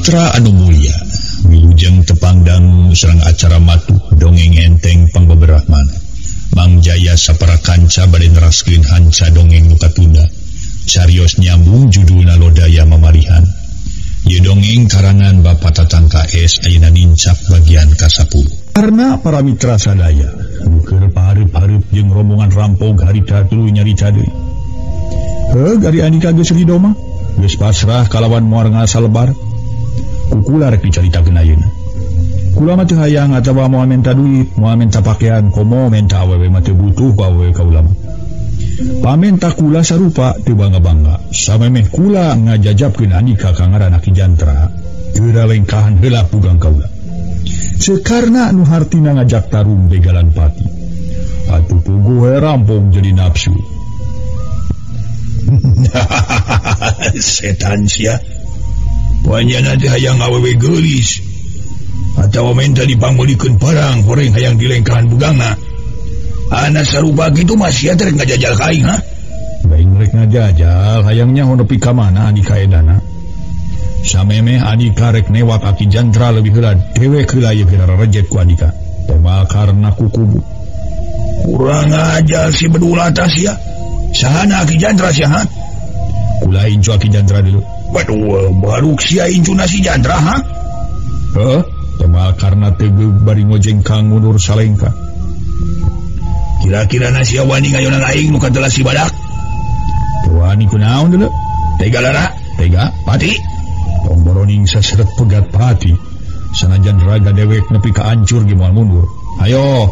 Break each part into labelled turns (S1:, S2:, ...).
S1: Mitra anu mulia wilujeng tepangdang serang acara matu dongeng enteng pangbeberahman Mang Jaya sapara kanca bade neraskeun hanca dongeng nu katunda carios nyambung judulna Lodaya Mamarihan. Ieu dongeng karangan Bapak Tatang KS ayeuna nincak bagian ka-10. Karena para mitra sadaya nu keur pahareup-hareup jeung rombongan rampog harita tuluy nyarita deui. Gari Andika geus ridho mah geus pasrah kalawan moal ngasalebar. Kukula rek dicaritakeun ayeuna. Kula mah teu hayang atawa moal menta duit, moal menta pakaian, komo menta awewe mah teu butuh ka awewe kaula mah. Pamenta kula sarupa teu bangga-bangga. Samemeh kula ngajajabkeun Andika ka ngaranna Ki Jantra, teu lengkahan heula pugang kaula. Sekarna anu hartina ngajak tarung begalan pati. Atuh puguh rampong jadi nafsu. Setan sia. Wanyana teh hayang awewe geulis atawa menta dipanggolikeun parang horeng hayang dilengkahan bugangna. Ana sarupa kitu mah sia teh ngajajal ka aing ha. Baing rek ngajajal hayangnya nepi ka mana Andika edana. Samemeh Andika rek newak Ki Jantra leuwih heula dewek heula ieu geus rejet ku Andika. Tema karna kukubu. Kurang ajar si bedula tah sia. Sahana Ki Jantra sia ha? Kula incu Ki Jantra dulu. Waduh, baru sia incuna si Jantra ha? Tema karena teu bari ngojeng kang mundur salengka. Kira-kira nasi wani ngayona aing nu katelah si badak. Wani kunaon deuleu? Tega lara, tega pati. Tomboroning saseret pegat pati. Sanajan raga dewek nepi ka ancur ge moal mundur. Ayo.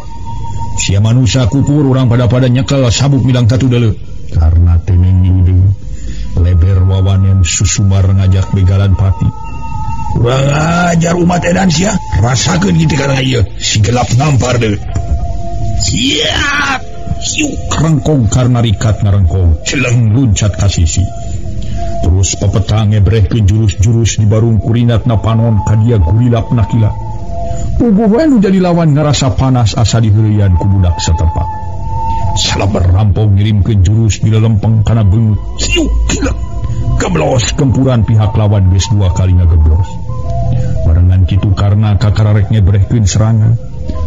S1: Sia manusia kupur urang pada nyekel sabuk bilang tatu deuleu. Karena teneng deui. Leber wawanen susumar ngajak begalan pati. Kurang ajar umat edan sia. Rasakeun kitu karena ieu si gelap ngampar deui. Siap. Siuk rengkong karena rikat ngarengkong. Celeng luncat ka sisi. Terus pepetang ngebrehkeun jurus-jurus di barung kurinatna panon kadia gurilap nakila. Puguh we nu jadi lawan ngarasa panas asa diheureuyan ku budak satempat. Salabar rampong ngirimkeun jurus di lelempeng kana beungut. Siuk gila. Geblos gempuran pihak lawan geus 2 kali ngageblos. Barengan kitu karena kakararek ngebrehkeun serangan.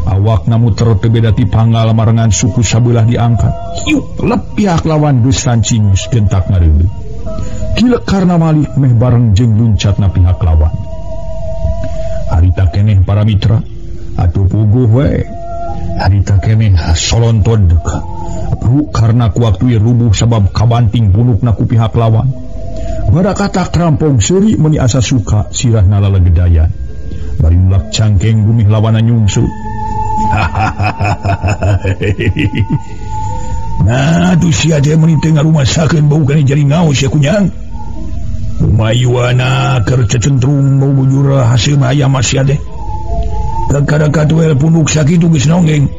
S1: Awak namu teu beda ti panggal marengan suku sabelah diangkat. Hiuk lep pihak lawan geus rancingus gentak ngareuleuh. Gila karena Malik meh bareng jeung luncatna pihak lawan. Harita keneh para mitra atuh puguh we. Harita keneh solontod deka. Bru karena ku waktu rubuh sabab kabanting bunukna ku pihak lawan. Bada kata kerampong seuri meni asa suka sirahna lalegedayan. Bari ulak cangkeng bumih lawana nyungsu. Nah, tuh sia teh meni teu ngarumasakeun bau kana jari ngaos ya kunyang. Umayuana keur cecentrung bau bujur hasil mah aya mah sia teh. Kadang-kadang tuel punduk sakitu geus nonggeng.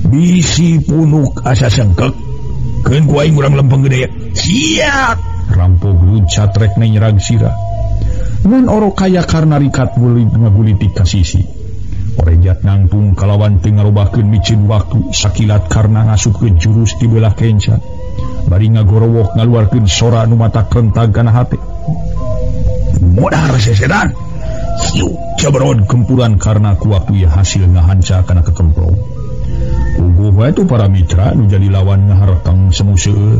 S1: Bisi punuk asa sengkek keun ku aing urang lempeng gede. Siap. Rampog luncat rek nyerang sirah. Mun oro kaya karena rikat ngagulitik ka sisi. Orejat nangtung kalawan teu ngarobahkeun micin waktu sakilat karena ngasupkeun jurus di belah kenca. Bari ngagorowok ngaluarkeun sora anu matak rentag kana hate. Modar sesedan. Hiu cabrod gempuran karena ku waktu ya hasil ngahanca kana ketemplong. Puguh wae tu para mitra nu jadi lawan ngaharekang semuseuh.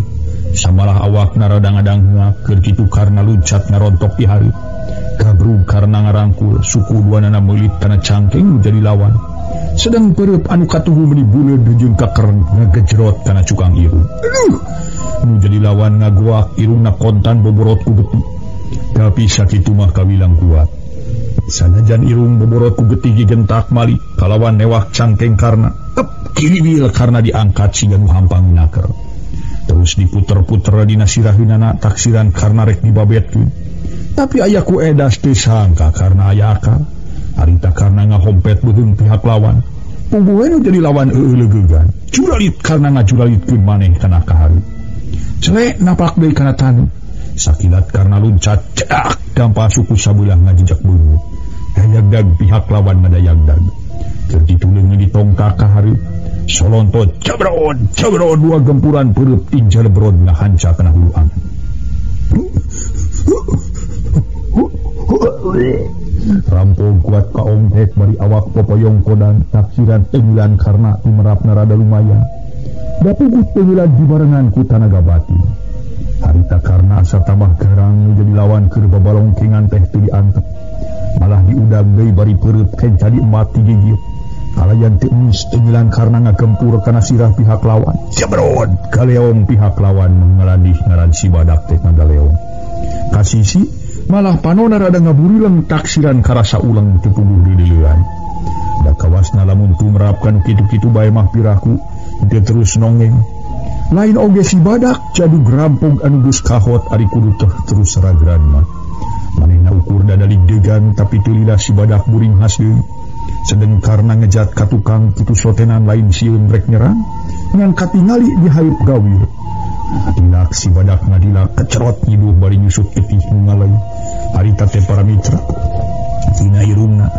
S1: Samalah awak naradang-adang keur kitu karena luncat ngarontok di hari. Gabrug karena ngarangkul suku duanana meulit kana cangkeng nu jadi lawan. Sedang pereup anu katuhu meuni buleud jeung kakereng ngagejrot kana cukang irung. Nu jadi lawan ngagoak irungna kontan boborot ku getih. Tapi sakitu mah kawilang kuat. Sanajan irung boborot ku getih gentak Malik kalawan newak cangkeng karena kiriwil karena diangkat siga nu hampang naker. Terus diputer-puter dina siraheunana taksiran karena rek dibabetkeun. Tapi aya ku edas teu sangka karena aya akal. Harita karena ngahompet beung pihak lawan. Puguh nu jadi lawan leugegan. Juralit karena ngajuralitkeun maneh kana kaharu. Celek napak deui kana tanu. Sakilat karena luncat cedak dampa suku sabelah ngajejak beungut. Hayagdag pihak lawan ngadayagdag. Keur ditulung ditongkak kaharu. Solonto cabrod dua gempuran pereup tinjal brod ngahanca kana hulu angin. Rampung kuat kaonghek bari awak popoyong kodan taksiran tengilan karena timerapna rada lumayan. Dapugut tengilan dibarengan ku tanaga batin. Harita karena asa tambah garang jadi lawan keur babalongkengan teh teu diantep. Malah diudang deui bari perut kenca mati gigit. Kalayan teu eus tengilan karena ngagempur kana sirah pihak lawan. Jabron galeong pihak lawan mengeladih ngaran si badak teh ngagaleong. Kasisi malah panona rada ngaburileng taksiran karasa ulang teu puguh didilian. Da kawasna lamun tumrapkan kitu-kitu bae mah piraku teu terus nongeng. Lain oge si badak jadug rampung anu geus kahot ari kudu teh terus ragran mah. Manehna ukur dadalig degan tapi teu lidah si badak buring has deui. Sedeng karena ngejat ka tukang kitu sotenan lain sieun rek nyerang ngan katingali dihayup gawir. Dilak si badak ngadilak kecerot nyiduh bari nyusut getih nu ngalai. Harita teh para mitra dina irungna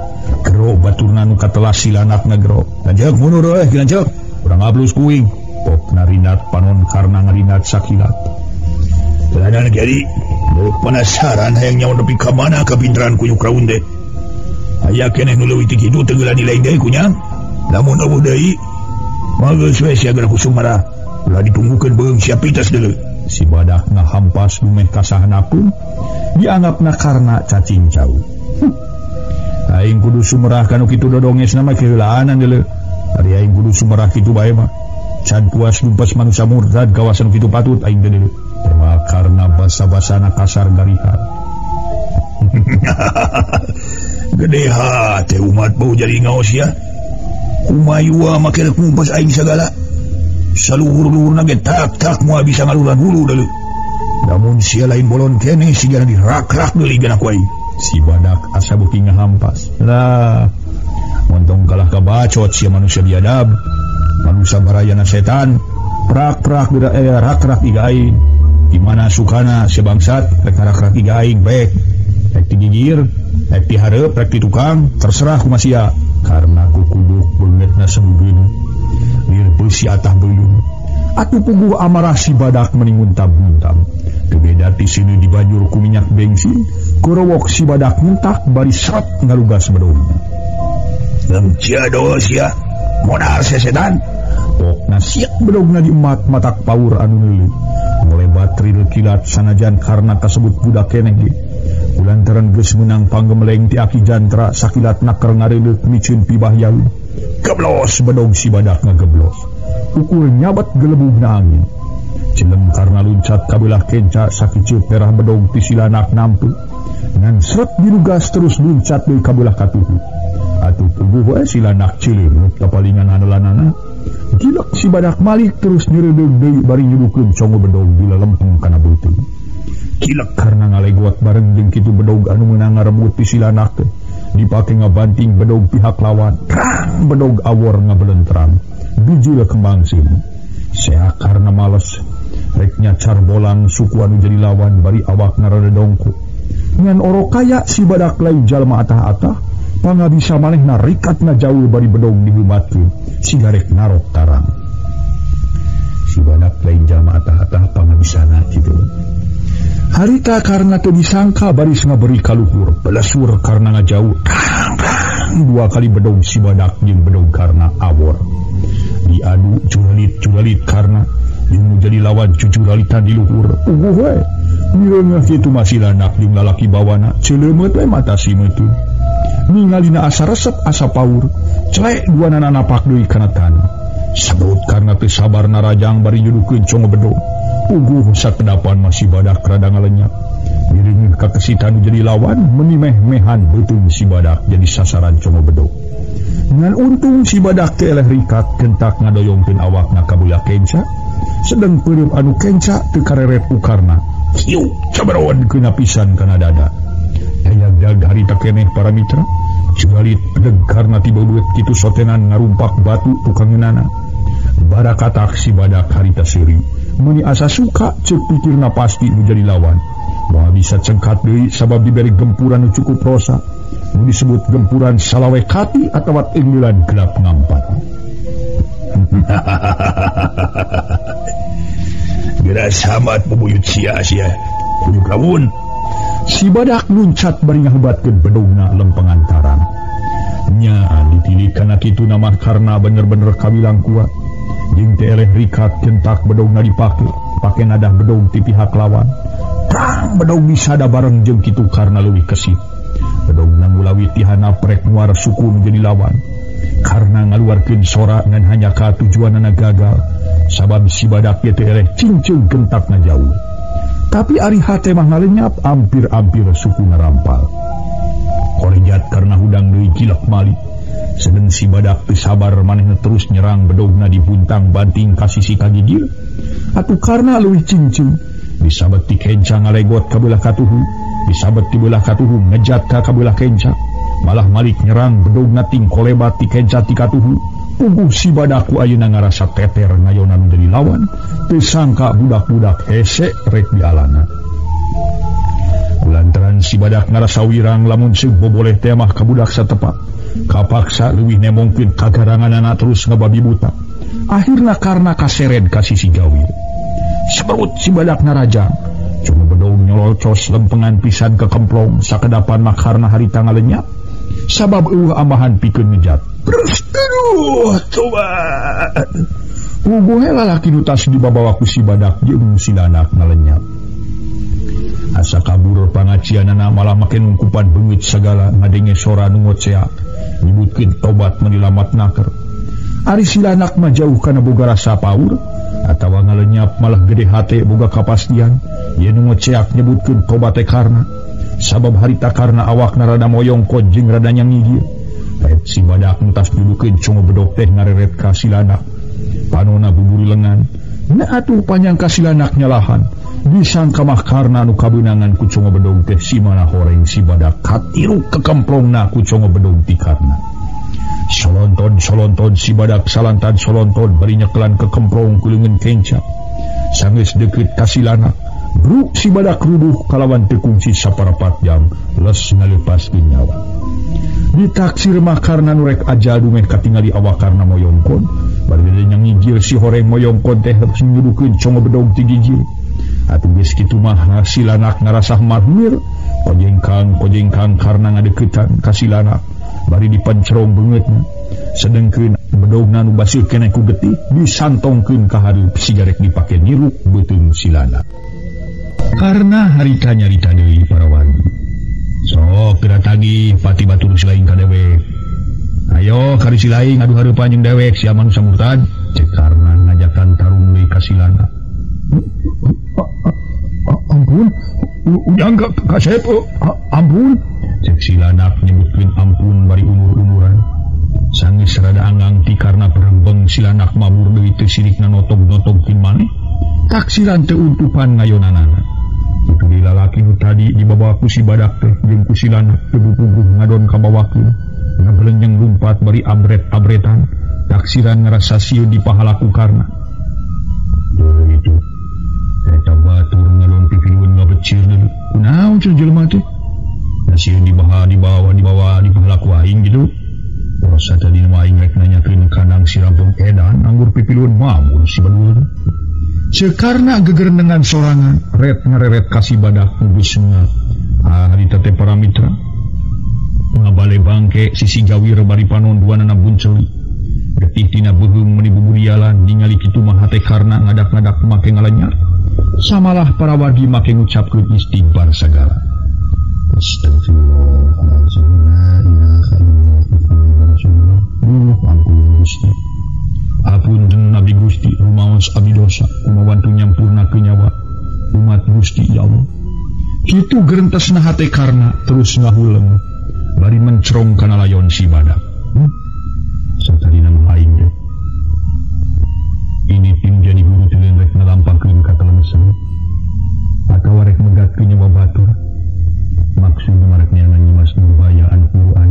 S1: gero baturna nu katelas silanak ngagero. Lanjek mundur lanjek urang ablus kuing pokna rinat panon karena ngarinat sakilat. Teladan jadi penasaran hayang nyawa nepi ka mana kapinteran kuyuk raun teh. Aya keneh nu leuwih ti kitu teu geulani lain deui kunyang. Lamun eueuh deui mah geus we siageuna ku Sumara. Ulah ditunggukeun beung sia pites deuleu. Si badak ngahampas dumeh kasahanapeun dianggapna karena cacing jauh. Aing kudu sumerah kanu kitu dodongesna mah keulaanan deuleu. Ari aing kudu sumerah kitu bae mah can puas dumpas manusia murtad gawasan kitu patut aing deuleu. Karena basa-basana kasar garihan. Gede hati umat bau jadi ngaos ya. Kumayua makin kumpas aing segala. Saluhur-luhur nage tak mua bisa ngaluran hulu dulu. Namun sia lain bolon kene sigana dirak-rak deuli gana ku aing. Si badak asa beuki ngahampas. Lah, montong kalah kabacot sia manusia biadab. Manusia barayana setan. Prak-prak geura rak-rak iga aing. Di mana sukana sebangsat rek rak-rak iga aing baik. Rek digigir, rek dihareup, rek ditukang, terserah kumasia. Karena kukuduk beungeutna sembun. Lir beusi atah beulung. Atuh puguh amarah si badak meninguntam-untam. Teu beda ti sini dibajur ku minyak bensin, korowok si badak muntak bari seret ngalugas bedogna. Lemcia dos ya, modal sesedan. Pokna siak bedogna di emat matak paur anu neuleuh. Ngolebat ril kilat sanajan karena kasebut budak keneh ge. Kulantaran geus meunang panggemeleng ti aki jantra sakilat naker ngareuleuh micieun pibah yaeun. Geblos bedog si badak ngageblos. Ukur nyabat gelebugna angin. Cilem karena luncat kabelah kenca sakiceu perah bedog ti silanak nampu. Ngan seret dilugas terus luncat deui kabelah katuhu. Atuh puguh we silanak cileum kapalingan haneulanana. Gilak si badak malik terus nyeredeug deui bari nyudukeun congo bedog bila lempeng kana beuteung. Gilak karena ngalegot bareng jeung kitu bedog anu meunang ngarebut ti silanak teh. Dipake ngabanting bedog pihak lawan. Rang bedog awor ngabelentrang. Bijil kembang sim. Sea karena males rek nyacar bolang suku anu jadi lawan bari awakna rada dongkok. Ngan oro kaya si badak lain jalma atah-atah pangabisa manehna rikatna jauh bari bedog diheumatkeun siga rek narok tarang. Si badak lain jalma atah-atah pangabisana kitu. Harita karena teu disangka baris ngaberi kaluhur belesur karena ngajauh. Dua kali bedog si badak jeung bedog karena awor. Diadu juralit karena yang menjadi lawan juralitan di luhur. We mirengah kitu masih lanak jeung lalaki bawana celeumeut we mata si meuteun. Ningalina asa resep asa paur celek duanana napak deui kana tanah. Sabut karena teu sabar narajang bari nyudukeun congo bedog. Puguh sakedapan masih badak rada ngalenyap. Miring ka kesitan jadi lawan menimeh-mehan beuteung si badak jadi sasaran congo bedog. Ngan untung si badak teh eleh rikat kentak ngadoyongkeun awakna ka beula kenca. Sedeng peureum anu kenca teu kareret ukarna. Kieu cabaroan keuna pisan kana dada. Hayang harita keneh para mitra. Jualit pedeg karena tiba duit kitu sotenan ngarumpak batu tukangeunana. Barakatak si badak harita seuri. Meni asa suka cek pikirna pasti menjadi lawan. Moal bisa cengkat deui sabab diberi gempuran nu cukup rosa. Nu disebut gempuran salawe kati atawa enggelan gelap ngampat. Geura samat bubuyut sia-sia. Kudu kawun. Si badak luncat bari ngahebatkeun bedogna lempengan tarang. Nya dipilih kana kitu nama karena bener-bener kabilang kuat. Jeung teh eleh rikat kentak bedogna dipake, pake nadah bedog ti pihak lawan. Tang bedog disada bareng jeung kitu karena leuwih kesit. Bedogna mulawi ti handap rek nuar suku menjadi lawan. Karena ngaluarkeun sora ngan hanya ka tujuanna gagal. Sabab si badak ieu teh eleh cincung gentakna jauh. Tapi ari hate mah ngalenyap hampir-hampir suku ngarampal. Korejat karena hudang deui kilak malik. Sedang si badak teu sabar manehna terus nyerang bedogna di buntang banting ka sisi kagigil. Atuh karena leuwih cincung disabet ti kenca ngalegot ka beulah katuhu, disabet ti beulah katuhu ngejat ka beulah kenca. Malah malik nyerang bedogna ting kolebat ti kenca ti katuhu. Puguh si badak ku ayeuna ngarasa teter ngayonan dari lawan. Teu sangka budak-budak hese rek dialana. Lantaran si badak ngarasa wirang lamun seug boboleh teh mah ka budak satepat. Kapaksa leuwih nemongkeun kagaranganana terus ngababi buta. Akhirna karena kaseret ka sisi gawir. Saberut si badak narajang. Cuma bedog nyolocos lempengan pisan ke kemplong sakedapan mah karena harita ngalenyap. Sabab eueuh ambahan pikeun ngejat. Aduh, tobat. Puguh lalaki nu tas dibabawa ku si badak jeung si lanak ngalenyap. Asa kabur pangacianana malah make nungkupan beungit sagala ngadenge sora nu ngoceak nyebutkeun tobat menilamat naker. Ari si lanak mah jauh kana boga rasa paur atawa ngalenyap malah gede hate boga kapastian ieu nu ngoceak nyebutkeun tobat teh karna sabab harita karna awakna rada moyongkot jeung rada nyangigir. Ret si badak entas dudukeun congo bedog teh ngareret ka si lanak. Panona buburi lengan. Na atuh panyangka si lanak nyalahan. Disangka mah karna anu kabeunangan ku congo bedog teh si mana horeng si badak katiru ke kemplongna ku congo bedog ti karna. Solonton si badak salantan solonton bari nyeklan ke kemplong ku leungeun kenca. Sanggeus deukeut ka si lanak. Bruk si badak ruduh kalawan teu kungsi saparapat jam les ngaleupaskeun nyawa. Ditaksir mah karna nurek ajal dumeh katingali awak karna moyongkon. Bari nyangigir si horeng moyongkon teh terus nyudukeun congo bedog ti gigir. Atuh geus kitu mah si lanak ngarasah marmir, kojengkang karna ngadeuketan ka si lanak. Bari dipancerong beungeutna. Sedengkeun bedogna nu basil keneh ku getih disantongkeun ka hareup sigarek dipake niruk beuteung si lanak. Karena harita nyarita deui para wali. Sok geura tagih pati batur silaing ka dewek. Ayo kari silaing adu hareupan jeung dewek sia manusia murtad. Cek karna ngajakan tarung deui ka si lanak. Ampun, ujang ka saep, ampun. Cek si lanak nyebutkeun ampun bari umur-umuran. Sanggeus rada anggang ti karna perembeng si lanak mabur deui teu sirikna notog-notogkeun maneh. Taksiran teu untupan ngayonanana. Itu di lalaki nu tadi dibawa ku si badak teh jeung ku si lanak teu puguh ngadon ka bawakeun. Ngabelenyeng lumpat bari abret-abretan. Taksiran ngarasa sieun dipahalaku karna. Deui itu. Eta batur ngalon pipiun ngabecir deui. Kunaon cenah jelema teh? Sieun dibawa dipahalaku aing gitu. Rasa tadi nama aing rek nanyakeun kandang si rampung edan anggur pipiun mamur si badul. Sekarna geger dengan sorangan ret ngareret kasih badak geus sengat. Harita teh para mitra ngabale bangke sisi gawir bari panonduanana bunceuli. Getih tina beuheung meuni buburialan ningali kitu mah hate karna ngadak-ngadak make ngalanyar. Samalah para wadi make ngucapkeun istighfar sagala. Astagfirullahaladzim. Ampun Gusti. Apunten Nabi Gusti rumaos abdi dosa kumawantu nyampurna ke nyawa umat Gusti ya Allah. Kitu gerentesna hate karna terus ngahuleng bari mencerong kana layon si badak. Satarina mah aing teh. Ini tim jadi guru teu rek ngalampakeun ka telemesan. Atawa rek megatkeun nyawa batur. Maksudna marek nyimas nubayaan Quran.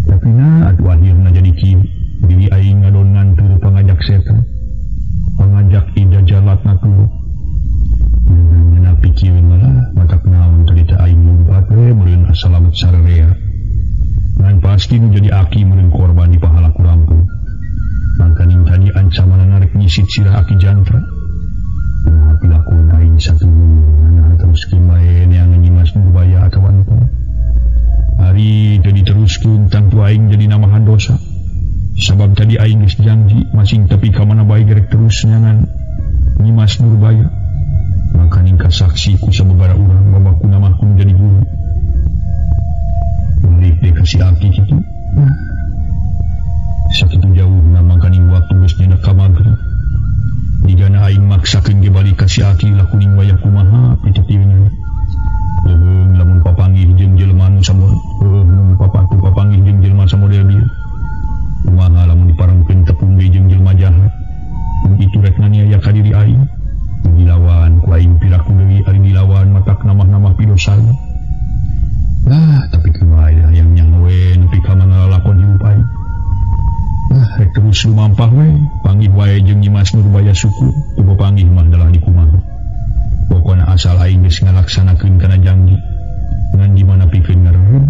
S1: Tapi atuh akhirna jadi kieu. Diri aing ngadon ngantur pangajak setan. Pangajak ida jalatna tubuh. Menapi kieu malah matak naon cerita aing lumpat we meureun asalamet sararea. Ngan pasti nu jadi aki meureun korban di pahala kurampung. Mangkaning tadi ancaman rek nyisit sirah aki jantra. Kumaha pilakun aing satu terus kimae yang nyimas Mas Nurbaya atawa hari jadi teruskeun tantu aing jadi namahan dosa sabab tadi aing geus janji masing tapi ka mana bae gerek terus nyangan Nyi Mas Nurbaya maka ningka saksi ku sababaraha urang babaku namaku jadi guru balik deh kasih aki gitu sakitu jauh nama kaning waktu geus nyedak ka magrib digana aing maksakeun ge balik kasih aki lakuning wayah kumaha pitipieunya lamun papanggih jeung jelema nu samodel papatu papanggih jeung jelema samodel dieu kumaha lamun diparengkeun tepung ge jeung jelema jahat itu rek nganiaya ka diri aing dilawan ku aing piraku deui ari dilawan matak namah-namah pidosan tapi kumaha yang we nepi ka mangalakon hirup aing rek terus lumampah we panggih wae jeung Nyi Mas Nurbaya syukur tu papanggih mah dalah di kumaha pokona asal aing geus ngalaksanakeun kana janji ngan di mana pikeun ngareureup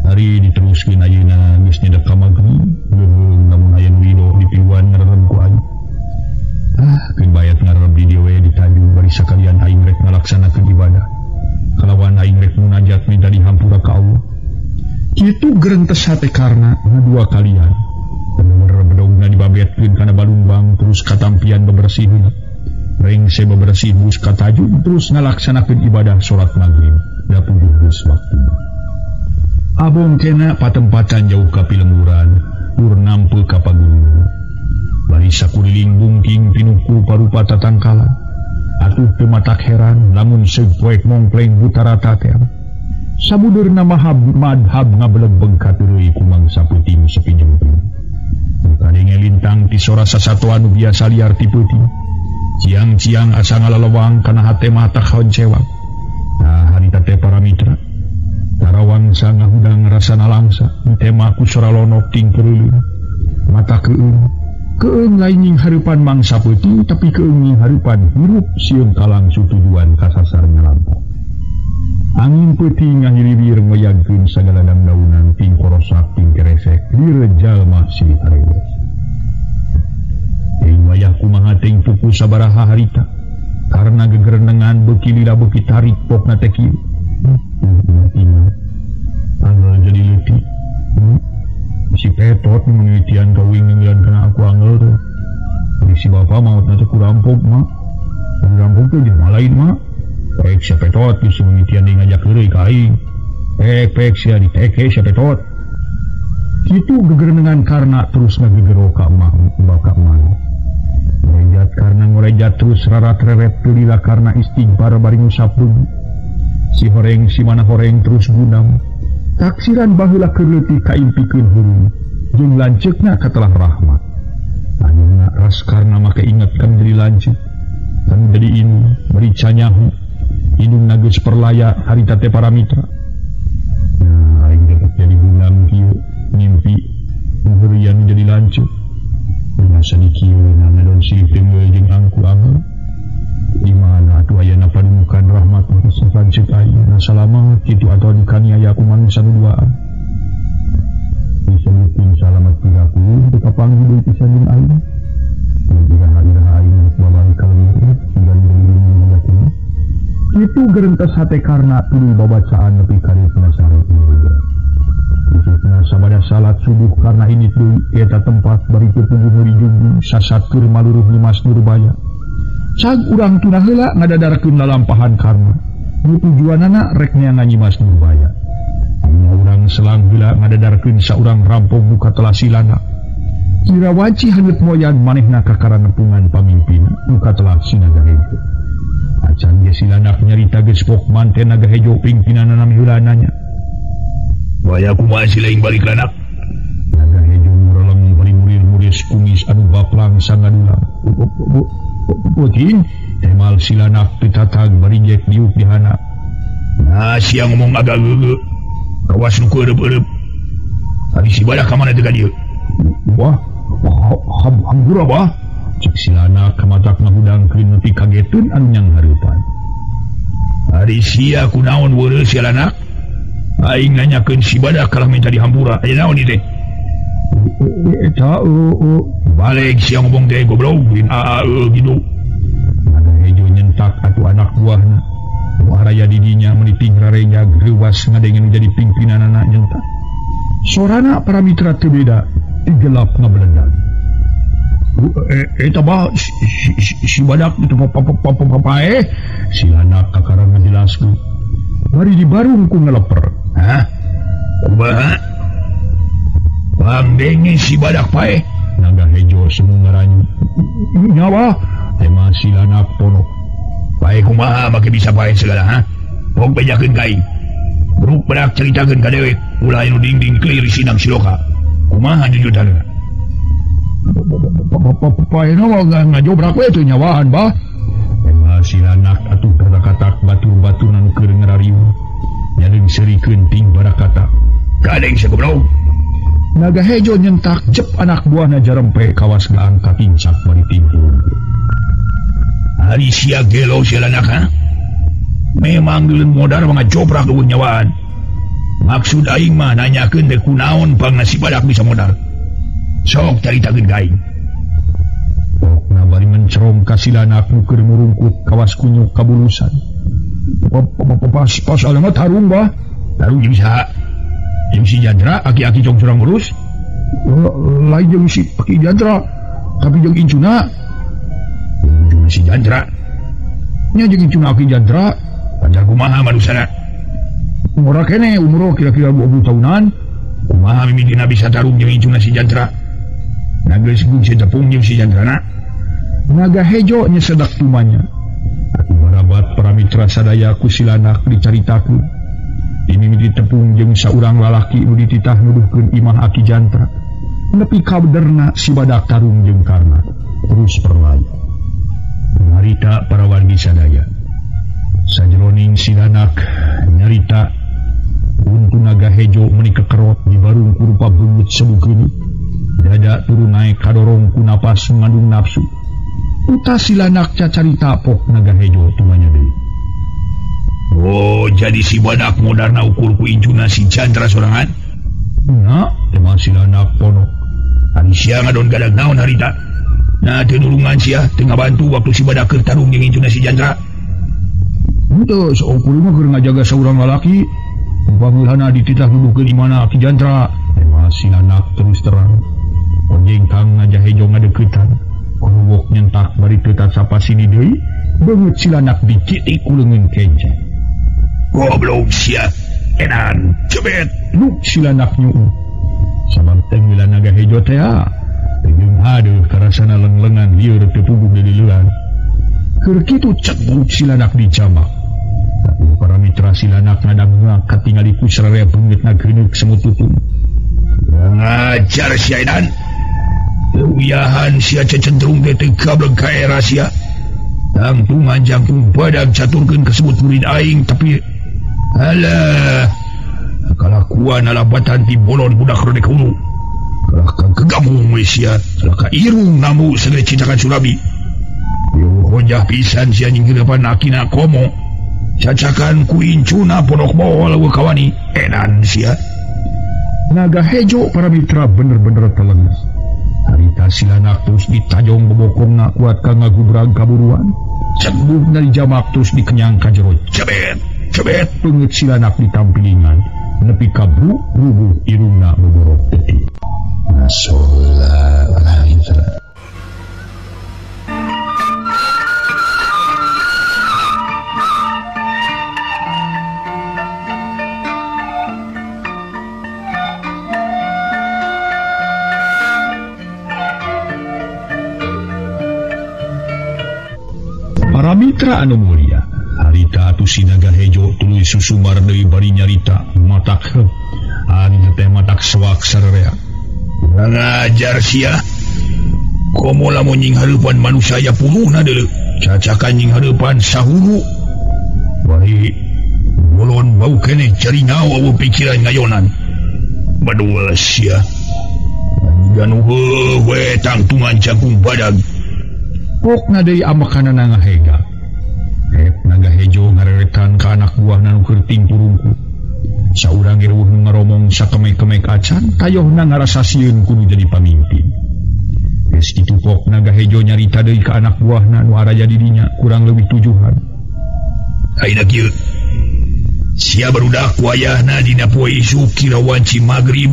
S1: hari diteruskeun ayeuna geus nyedak ka magrib leuweung lamun aya nu wido dipiluan ngareureup ku aing keun bayat ngareureup di dieu we ditaju bari sakalian aing rek ngalaksanakeun ibadah kalawan aing rek munajat minta dihampura ka Allah kitu geurentes hate karna ngadua kalian bedogna dibabetkeun kana balumbang terus katampian bebersihna rengse bebersih bus kataju terus ngalaksanakeun ibadah salat maghrib da puguh geus waktu abong kena patempatan jauh ka pilemburan tur nampeu ka pagunungan bari sakuriling bungking pinuku parupa tatangkalan atuh teu matak heran lamun seug poek mongkleng buta rata teh sabudeurna madhab ngabelegbeg ka teureui ku mangsa peuting sepi jemping kadenge lintang ti sora sasatoan nu biasa liar ti peuting ciang-ciang asa ngalalewang kana hate mah tak honcewang harita teh para mitra tarawang sang ngahudang rasana langsa teh mah ku sora lonok ting kereuleuh mata keung lain hareupan mangsa peuting tapi keung hareupan hirup sieun kalang tujuan ka sasar ngalampah angin peuting ngahiribir mayagkeun sagala dandaunan ting korosak ting keresek direjal mah silih arewes wayah kumaha teuing puku sabaraha harita karena gegerenengan beuki lila beuki tarik pokna teh kieu angel jadi leutik si petot menelitian kawing ninggilan kana aku angel tuh si bapa mautna teh ku rampok mah rampok teh jeung lain mah pek si petot geus menelitian deui ngajak heureuy ka aing pek sia diteke si petot kitu gegerenengan karena terus ngagegero ka mah baka mah ngorejat karena ngorejat terus rarat reret lila karena istighfar bari ngusapkeun si horeng si mana horeng terus gunam taksiran baheula keur leutik kaimpikeun hurung jeung lanceukna katelah rahmat ayeuna ras karna make inget kan jadi lanceuk kan jadi inu bari canyahu indungna geus perlaya harita teh para mitra aing dapat jadi gunam kieu ngimpi heureuyan jadi lanceuk masa dikieu ngadon silih teungeul jeung angku angel di mana atuh ayeuna padumukan rahmat sapan ceuk aing selamat kitu atuh dikaniaya ku manusia nu duaan disebutkeun salamet piraku teu kapanggih deui pisan jeung aing iraha aing babari kaleueur tinggal di yakin kitu geurentes hate karna tuluy babacaan nepi ka reukeuna sareng khususnya sabada salat subuh karena ini tuh eta tempat bari ketujuh hari jumbu sasat keur maluruh Nyi Mas Nurbaya cag urang tuna heula ngadadarkeun lalampahan karma nu tujuanana rek neangan Nyi Mas Nurbaya urang selang heula ngadadarkeun saurang rampok buka telah silana kira waci hangeut moyan manehna ka karangepungan pamimpin buka telah sinaga hejo acan ge silana nyarita geus pok manten naga hejo pimpinanna heula nanya waya kumaha si laing balik anak naga hejo muralem bari murir-muris kumis anu baplang sangadulang puting temal silanak pitatag bari jek diuk dihana nah sia ngomong agak geugeu kawas nu keureup-eureup ari si badak ka mana teh ka dieu wah hampura bah cek silana ka matak ngahudangkeun nepi kagetun anu nyang hareupan ari sia kunaon weureu si anak aing nanyakeun si badak kalah minta dihampura aya naon ieu teh eta balik sia ngomong teh goblok bin gitu ada hejo nyentak atuh anak buahna Raya didinya meniting rarenya gewas ngadengin menjadi pimpinan anak nyenta. Sorana para mitra tebeda digelap ngabeledak. Eta bah si badak itu papae silanak kakarang ngejelaskeun. Bari di barung ku ngeleper. Hah? Kumaha? Pangdengi si badak pae. Naga Hejo semu ngaranyu. Nyawa tema silanak pono. Pae kumaha make bisa pae segala ha? Pok bejakeun kaing. Bruk badak ceritakeun ka dewek ulah anu dingding clear sinang siloka. Kumaha jujutana? Pae nawa ngajobrak we teu nyawaan bah. Tema silanak atuh barakatak batur-batur anu keur ngarariu. Nyadeung serikeun ting barakata. Kadeng sagoblok. Naga Hejo nyentak jep anak buahna jarempe kawas gaang kakincak bari timpul. Hari sia gelo silanak ha? Memang geuleuh modar mangajobrak eueuh nyawaan. Maksud aing mah nanyakeun teh kunaon pangna si badak bisa modar. Sok caritakeun ka aing. Pokna bari mencerong ka silanak nu keur murungkut kawas kunyuk kabulusan. Pas alama tarung bah. Tarung jeung saha? Jeung si Jandra aki-aki jong surang urus. Lain jeung si Aki Jandra, tapi jeung incuna. Jeung si Jandra. Nya jeung incuna Aki Jandra, panjar kumaha manusana? Umur kene umur kira-kira 20 tahunan. Kumaha mimidina bisa tarung jeung incuna si Jandra? Nageus gug si tepung jeung si Jandrana. Naga Hejo nya sedak tumanya. Aku marabat para mitra sadaya ku silanak dicaritakeun. Dimimiti tepung jeung saurang lalaki nu dititah nuduhkeun imah Aki Jantra. Nepi kabenerna si badak tarung jeung karna terus perlaya. Nyarita para wargi sadaya. Sajroning silanak nyarita untu Naga Hejo meuni kekerot di barung kurupa beungeut sebukeun. Dada turun naik kadorong ku napas ngandung nafsu. Uta silanak cacarita pok Naga Hejo tumanya deui. Oh, jadi si badak modarna ukur ku incuna si Chandra sorangan? Nah, tema silanak pono. Hari siang ngadon gadag naon harita. Nah, teu nulungan sia teu ngabantu waktu si badak keur tarung jeung incuna si Chandra. Henteu, saukur mah keur ngajaga saurang lalaki. Pangeulana dititah nuduhkeun imana Aki Chandra. Tema silanak terus terang. Onjeng kang Naga Hejo ngadeuketan. Kuruwok nyentak bari teu tasapa sini deui. Beungeut silanak dicitik ku leungeun kenca. Goblok sia edan cebet nuk silanak nyuu sabab teh mila Naga Hejo teh jeung hadeuh karasana leng-lengan lieur teu puguh dilileuan keur kitu cegbuk silanak dijamak. Para mitra silanak ngadangna katingali ku sararea beungeutna geuneuk semut tutun. Ngajar sia edan uyahan sia cecenderung teh teu kableg ka era sia tangtungan jangkung badag caturkeun kesebut murid aing tapi alah kalakuan alabatan ti bolon budak rodek hulu kalah kang kegamung we sia kalah ka irung namu segede citakan surabi yo hojah pisan sia nyinggeureupan akina komo cacakan ku incuna pondok bawal we kawani edan sia. Naga Hejo para mitra bener-bener telenges. Harita silanak terus ditajong bobokongna kuat ka ngagubrag kaburuan. Cegbuk dari jamak terus dikenyang ka jero cebet beungeut silanak ditampilingan nepi ka rubuh irungna boborok teuing. Masalah lain. Para mitra anu mulia, harita atuh si Naga Hejo tuluy susumar deui bari nyarita matak ari teh matak sewak sararea. Ngajar sia. Komo lamun nying hareupan manusia ya puluhna deuleu. Cacakan nying hareupan sahulu. Bari bolon bau keneh cari naon eueuh pikiran ngayonan. Badul sia. Ganu heuh we tangtungan jangkung badag. Pokna deui amakana Naga Hega. Naga Hejo ngareretan ka anak buahna nu keur tingpurungku. Saurang ireuh nu ngaromong sakemek-kemek acan tayohna ngarasa sieun kudu jadi pamimpin. Geus kitu pok Naga Hejo nyarita deui ka anak buahna nu araya di dinya kurang leuwih 7-an. Ayeuna kieu sia barudak wayahna dina poe isu kirawanci magrib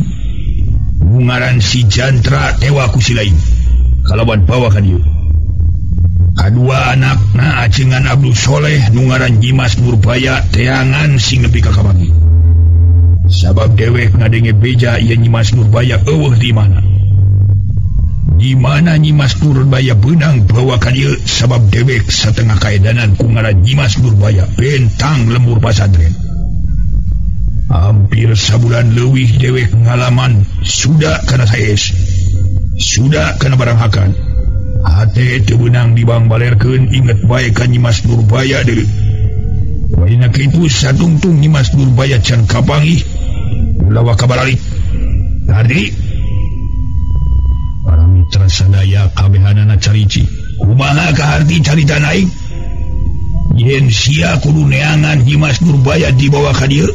S1: ngaran si Jantra tewa ku si lain kalawan bawa ka dieu. Kadua anakna acengan Abdul Soleh nu ngaran Nyimas Nurbaya teangan sing nepi ka kabagi. Sabab dewek ngadenge beja ieu Nyimas Nurbaya eueuh di mana. Di mana Nyimas Nurbaya beunang bawa ka dieu sabab dewek satengah kaedanan ku ngaran Nyimas Nurbaya bentang lembur pasantren. Hampir sabulan leuwih dewek ngalaman sudah kana saes, sudah kana barang hakan. Hate teu beunang dibang balerkeun inget bae ka Nyimas Nurbaya deui. Waina kitu sadungtung Nyimas Nurbaya can kapanggih lawa kabaralik. Tadi para mitra sadaya kabehanana carici kumaha kaharti carita naik yen sia kudu neangan Nyimas Nurbaya dibawa ka dieu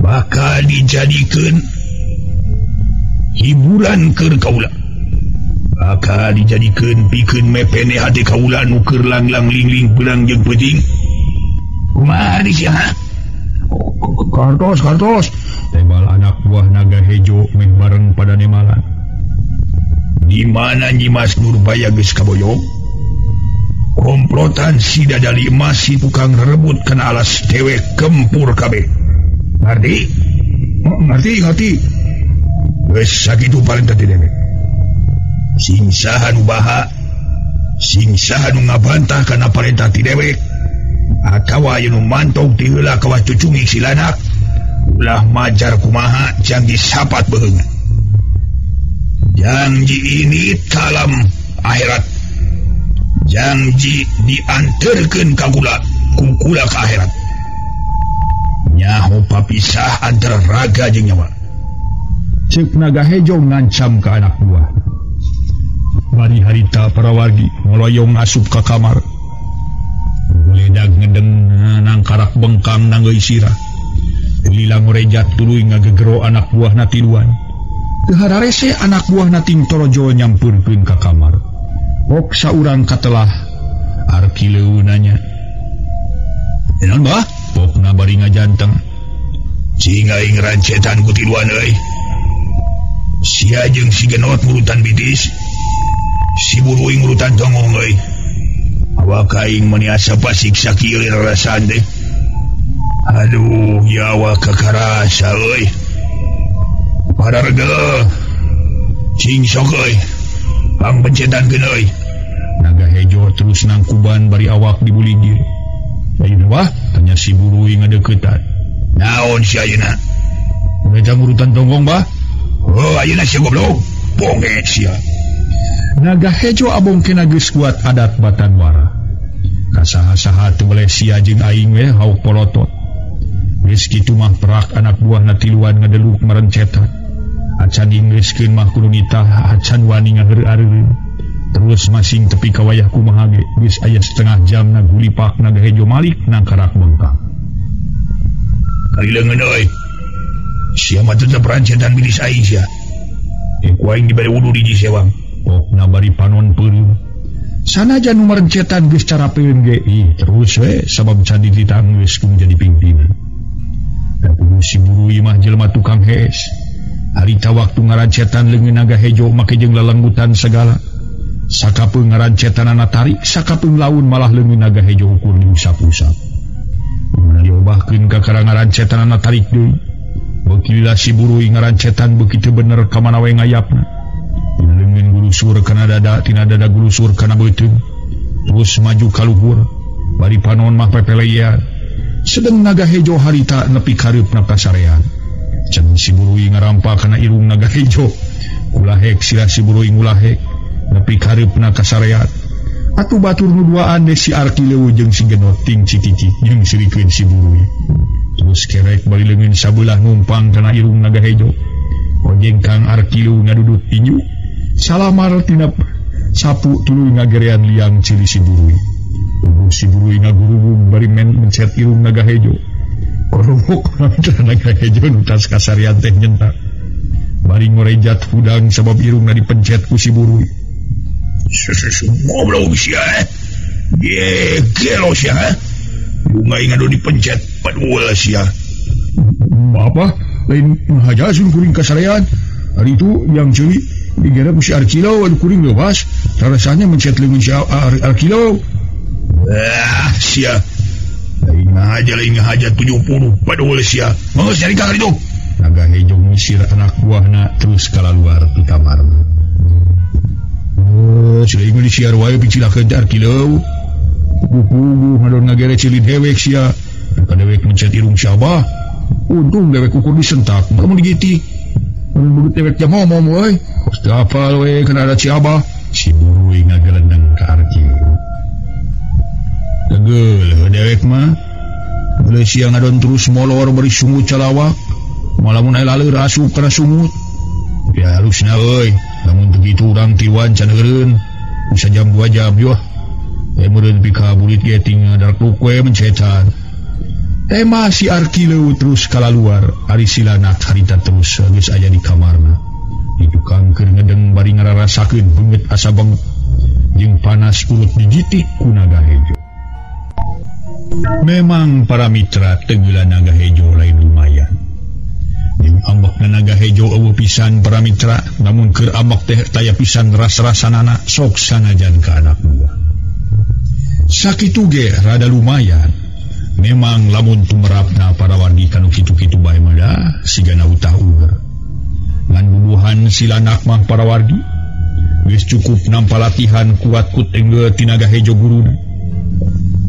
S1: bakal dijadikeun hiburan keur kaula, bakal dijadikeun pikeun mepene hade kaula nu keur langlang lingling beurang jeung peuting. Kumaha di sia? Kartos tebal anak buah naga hejo meh bareng pada nemalan. Di mana Nyimas Nurbaya geus kaboyong? Komplotan si dadali emas si tukang rebut kana alas dewek kempur kabeh. Ngerti? Ngerti. Geus sakitu paling tadi dewek. Sing saha nu baha, sing saha nu ngabantah kana parentah ti dewek, atawa anu mantong ti heula ka wacucungi si lanak, ulah majar kumaha jang disapat beheungan. Janji ini kalam akhirat, janji dianterkeun ka kula ka akhirat. Nyaho papisah antara raga jeung nyawa. Ceuk naga hejo ngancam ka anak buah. Bari harita para wargi ngoloyong asup ka kamar. Buledag ngedeng nangkarak bengkang nanggeui sirah. Lila ngorejat tuluy ngagegero anak buah na tiluan. Teu hararese anak buah na ting torojo nyampurkeun ka kamar. Pok saurang katelah Arkileu nanya. Naon bah? Pokna bari ngajanteng. Cing aing rancetan ku tiluan euy. Sia jeung si genot ngurutan bitis. Si buruy ngurutan tongong euy. Awak aing meni asa pasiksa kieu rarasan teh. Aduh, yawa kakarasa euy. Padarga. Cing sok euy. Pang pencetankeun euy. Naga hejo terus nangkuban bari awak dibuligir. Ayeuna wah, tanya si buruy ngadeuketan. Naon si ayeuna? Mereka ngurutan tonggong bah? Oh, ayeuna sia goblok. Bonge sia. Naga hejo abongkeuna geus kuat adat batan wara. Kasaha-saha teu boleh sia jeung aing we hauk polotot. Geus kitu mah perak anak buah na tiluan ngadeluk merencetan. Acan ingreskeun mah kudu nitah acan wani ngaheur-areureun. Terus masing tepi ka wayah kumaha ge geus aya setengah jam na gulipak naga hejo malik nangkarak bengkang. Kaileungeun euy. Sia mah tetep rancetan bilis aing sia. Ku aing dibere wudu di sewang. Pokna bari panon peureum. Sanajan nu merencetan geus carapeun ge terus we sabab can dititang geus kudu jadi pimpinan. Da kudu si buruy mah jelema tukang hees. Harita waktu ngarancetan leungeun naga hejo make jeung lelenggutan segala. Sakapeung ngarancetanana tarik, sakapeung laun malah leungeun naga hejo ukur diusap-usap. Mun diobahkeun ka karang ngarancetanana tarik deui. Beuki lila si buruy ngarancetan beuki teu bener ka mana we ngayapna. Leungeun gulusur kana dada, tina dada gulusur kana beuteung. Terus maju ka luhur, bari panon mah pepeleyan. Sedeng naga hejo harita nepi kareupna pasarean. Can si buruy ngarampa kana irung naga hejo. Ulahek sila si buruy ngulahek nepi kareupna kasareat. Atuh batur nu duaan de si Arkileu jeung si genot ting cicicit jeung sirikeun si buruy. Terus kerek bari leungeun sabelah numpang kana irung naga hejo. Ojeng Kang Arkileu ngadudut tinju. Salamar tina sapu tuluy ngagerean liang cili si buruy. Ubuh si buruy ngagurubung bari mencet irung naga hejo. Korobok naga hejo nu tas kasarean teh nyentak. Bari ngorejat hudang sabab irungna dipencet ku si buruy. Goblok sia. Gelo sia.
S2: bunga ngado dipencet padul sia.
S1: Apa? Lain ngahajasun kuring kasarean. Hari itu yang curi digera ku si Arkilo anu kuring lewas. Rasanya mencet leungeun si Arkilo.
S2: Sia. Lain ngahaja 70 padul sia. Mangos nyari ka itu.
S1: Naga Hejo ngisir anak buahna terus kalaluar di kamar. Sudah ingin disiar wae picilakeun teh Arkilo. Kuku ngadon ngagere cilin hewek sia. Ka dewek mencet irung si Abah. Untung dewek ukur disentak, kamu digiti. Menurut dewek jam ngomong, woy. Kosta apa, woy, kena ada si Abah. Si Burui ngagelendang ke Arkilo. Tegel, dewek mah. Boleh siang ngadon terus molor beri sungut calawak. Malah munai lalu rasup kena sungut. Ya harusnya, woy. Namun begitu orang tiwan canegeren. Bisa jam 2 jam, yoh. Meren pika bulit geting dark lukwe mencetan. Tema si Arkilo terus kalaluar. Ari silanak harita terus geus aya di kamarna. Didukang keur ngedeng bari ngararasakeun beungeut asa banget jeung panas urut dijitik ku Naga Hejo. Memang para mitra teugeula Naga Hejo lain lumayan. Jeung ambekna Naga Hejo eueuh pisan para mitra, namun keur ambek teh taya pisan ras-rasanana sok sanajan ka anak buah. Sakitu ge rada lumayan. Memang lamun tumerapna para wardi kanu kitu-kitu bae mah sigana utah ueur. Ngan bubuhan silanak mah para wardi geus cukup nampa latihan kuat ku tenggeul ti Naga Hejo guruna.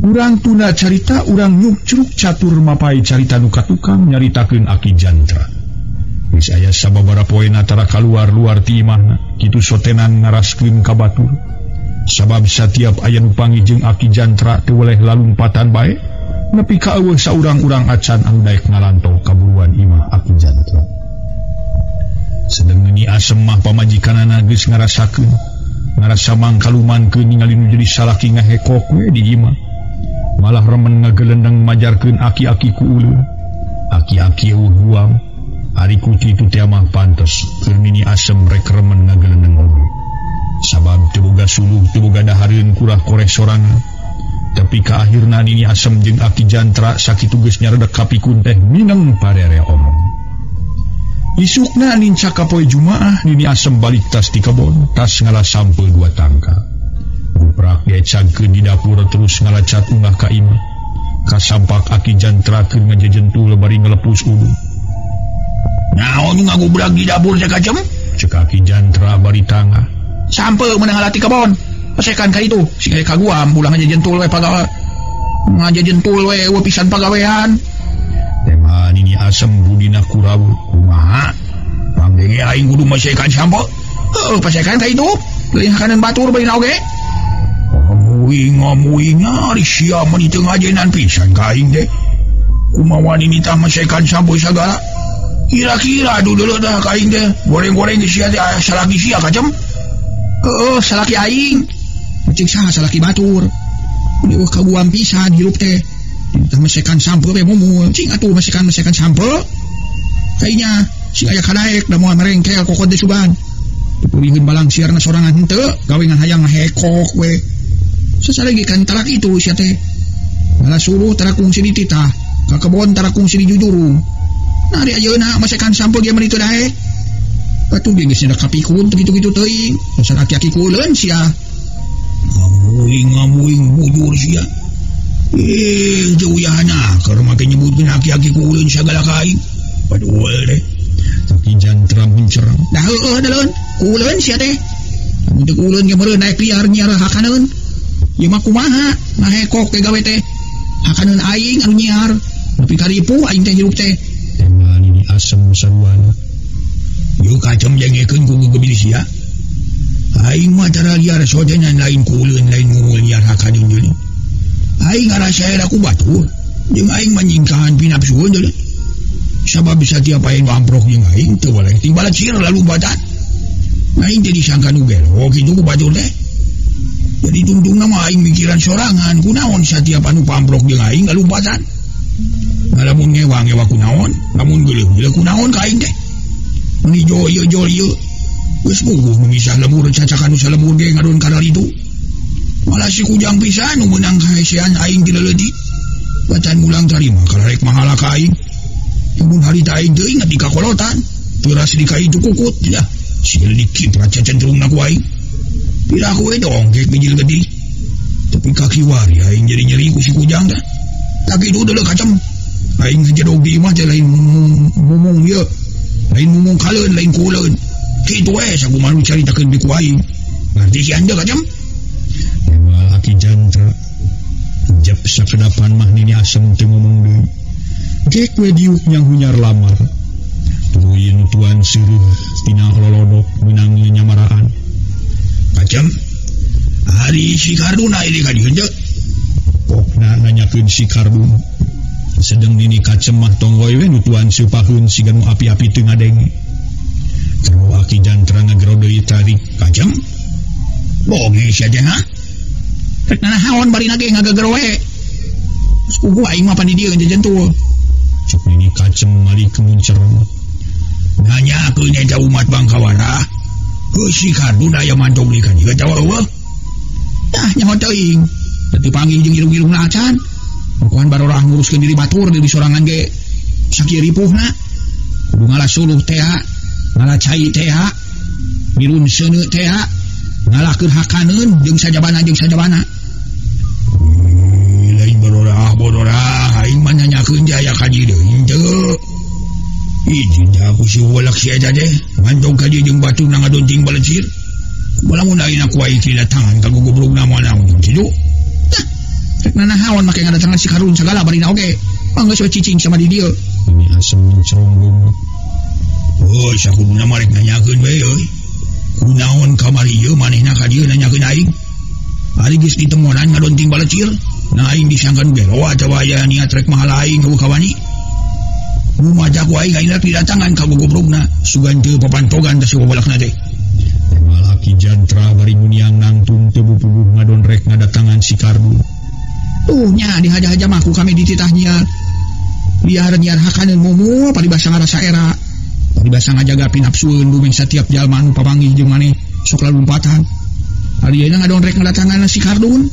S1: Urang tuna carita urang nyukcruk catur mapai carita nu katukang nyaritakeun Aki Jantra. Geus aya sababaraha poena tara kaluar-luar ti imahna kitu sotenan ngaraskeun ka batur. Sabab setiap aya nu pangijeng Aki Jantra teu weleh lalumpatan bae. Nepi ka eueuh saurang-urang acan anu daek ngalanto kaburuan imah Aki Jantra. Sedeng Nini Asem mah pamajikanana geus ngarasakeun, ngarasa mangkalumankeun ningali nu jadi salaki ngahekok we di imah. Malah remen ngagelendeng majarkeun aki-aki ku ulun. Aki-aki eueuh guam, ari ku kitu teh mah pantes keur Nini Asem rek remen ngagelendeng oge. Sabab teu boga suluh, teu boga dahareun kurah koreh sorangan. Tapi ka akhirna Nini Asem jeung Aki Jantra sakitu geus nyaredek kapikun teh mineng parere omong. Isukna ninca ka poe Jumaah Nini Asem balik tas ti kebon, tas ngalah sampel 2 tangka. Guprak diecagkeun di dapur terus ngalacat unggah ka imah. Kasampak Aki Jantra keur ngajejentul bari ngelepus udung.
S2: Naon ngagubrak di dapur teh kacem?
S1: Cek Aki Jantra bari tangah.
S2: Sampel meunang alati kebon. Pesekan ka itu, si ka guam pulang aja jentul we pagawe. Ngaja jentul we pisan pagawean.
S1: Tema Nini Asem budina kurawu.
S2: Kumaha? Panggenge aing kudu mesekan sampel. Pesekan ka itu. Leuwih kanan batur bae oge. Ngomong ari sia mun teu ngajenan pisan ka aing teh. Kumaha Nini tah mesekan sampel sagala. Kira-kira dulu dah ka aing teh. Goreng-goreng sia teh salaki sia kacem. Salaki aing. Cik salaki batur. Ini kaguam pisan hirup teh. Kita mesekan sampel we mumu. Cing atuh mesekan sampel. Kayaknya sing aya kadaek da moal merengkel kokot teh suban. Dipulihkeun balang siarna sorangan henteu, gawe ngan hayang hekok we. Sasalegi kan tarak itu sia teh. Malah suruh tarakung si dititah, ka kebon tarakung si dijujuru. Nah di ayeuna mesekan sampel ge mah ditu daek. Batu ge geus nyadak kapikun kitu-kitu teuing. Dasar aki-aki kuleun sia. Ngamuing bujur sia. Jauh yana karena make nyebutkeun aki-aki ku ulun sagala kain. Padahal deh.
S1: Aki Jantra mencerang.
S2: Dah heueuh daleun. Ulun sia teh. Mun teu ulun ge meureun naik liar nyiar hakaneun. Ieu mah kumaha? Ngahekok teh gawe teh. Hakaneun aing anu nyiar. Nepi karipu aing teh hirup teh.
S1: Tema Nini Asem saruana.
S2: Yeu kacem jengekeun ku gebil sia. Aing mah cara liar sodenan lain kuleun lain ngumul liar hakaneun deui. Aing ngarasa era ku batur jeung aing manyingkahan pinapsueun deui. Sabab bisa tiap aing amprok jeung aing teu boleh timbala cir lalu badan. Aing jadi sangka nu gelo kitu ku batur teh. Jadi tungtungna mah aing mikiran sorangan kunaon satiap anu pamprok jeung aing lalu badan. Ngalamun ngewa kunaon, lamun geuleuh kunaon ka aing teh. Mun ijo ieu geus puguh memisah lemur cacakan usaha lemur ge ngadon kana itu. Malah si kujang pisan nu meunang kahesean aing ti leuleutik. Bacan mulang tarima karek mahala kain. Mun hari aing teu inget di kakolotan. Teras di kain cukukut ya. Siliki praca cenderung na ku aing. Pira ku dong kek bijil gede. Tapi kaki wari aing jadi nyeri ku si kujang dah. Kaki itu udah kacem. Aing ngejedog di imah teh lain mumung ye. Lain mumung kaleun, lain kuleun. Kitu we saku malu caritakeun di ku aing. Ngarti si anda kacem?
S1: Moal Aki Jantra. Jep sakedapan mah nini asem teu ngomong deui. Gek we diuk nyang hunyar lamar. Tuluy nutuan seureum tina lolodok meunang nyamaraan.
S2: Kacem. Hari si Karduna ini ka dieu teh.
S1: Pokna nanyakeun si Kardun. Sedang nini kacem mah tonggoy we nutuan seupaheun siga nu api-api teu ngadenge. Terus Aki Jantra ngagero deui tarik.
S2: Kacem. Boge sia teh ha. Rek nanahaon bari nage ngagagero we. Sepupu aing mah pan di dieu jajan tuh.
S1: Cuk nini kacem mali kemuncer.
S2: Nanyakeun eta umat Bangkawara. Heuh si Karduna aya mantong di ka dieu tawa eueuh. Tah nyaho teuing. Teu panggih jeung irung-irungna acan. Mukuan barorah nguruskeun diri batur di sorangan ge sakieu ripuhna. Kudu ngalah suluh teh, ngalah cai teh, mirun seuneu teh, ngalah keur hakaneun jeung sajabana. Lain barorah aing mah nanyakeun jaya ka dieu deui teu. Izin aku si walak si eta teh mantong ka dieu jeung batu na ngadonting balecir. Balamun ayeuna ku aing kedatangan ka gogoblogna moal naon kitu. Rek nanahaon make ngadatangan si Karun segala barina oge. Anggeus we cicing sama di dieu.
S1: Ini asem menceronggung.
S2: Oh, sakuduna mah rek nanyakeun we euy. Kunaon kamari ieu manehna ka dieu nanyakeun aing. Ari geus ditemonan ngadonting balecir. Nah aing disangkan bero atawa aya niat rek mahala aing ka kawani. Rumaja ku aing rek didatangan ka gogoblogna. Sugan teu papantogan teh si babalakna teh.
S1: Moal Aki Jantra bari muniang nangtung teu bubuh ngadon rek ngadatangan si Kardun.
S2: Nya dihaja-haja mah ku kami dititahnya. Biar nyiar hakaneun mumu paribasa ngarasa era. Paribasa ngajagapi nafsueun bumeng setiap jalma anu papanggih jeung maneh sok lalumpatan. Ari ayeuna ngadon rek ngadatangan si Kardun.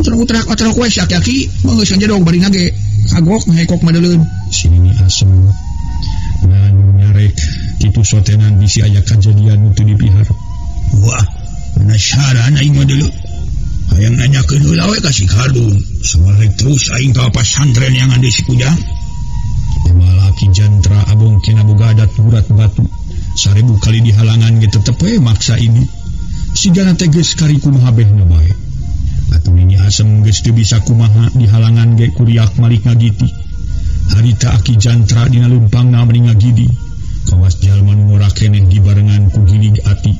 S2: Utrak-utrak we si aki-aki geus njedog bari nage kagok ngekok madeuleun.
S1: Sini asem. Ngan nyarek kitu sotenan bisi aya kajadian nu teu dipihar.
S2: Wah, penasaran aing mah deuleu. Hayang nanyakeun heula we ka si Kardun. Samarek terus aing ka pasantren yang ande si Kujang.
S1: Moal Aki Jantra abong kena boga adat urat batu. 1000 kali dihalangan ge tetep we maksa ini. Sigana teh geus kari kumaha behna bae. Atuh ini asem geus teu bisa kumaha dihalangan ge kuriak malik ngagiti. Harita Aki Jantra dina lumpangna meni ngagidi. Kawas jalma nu ngora keneh dibarengan ku gilig ati.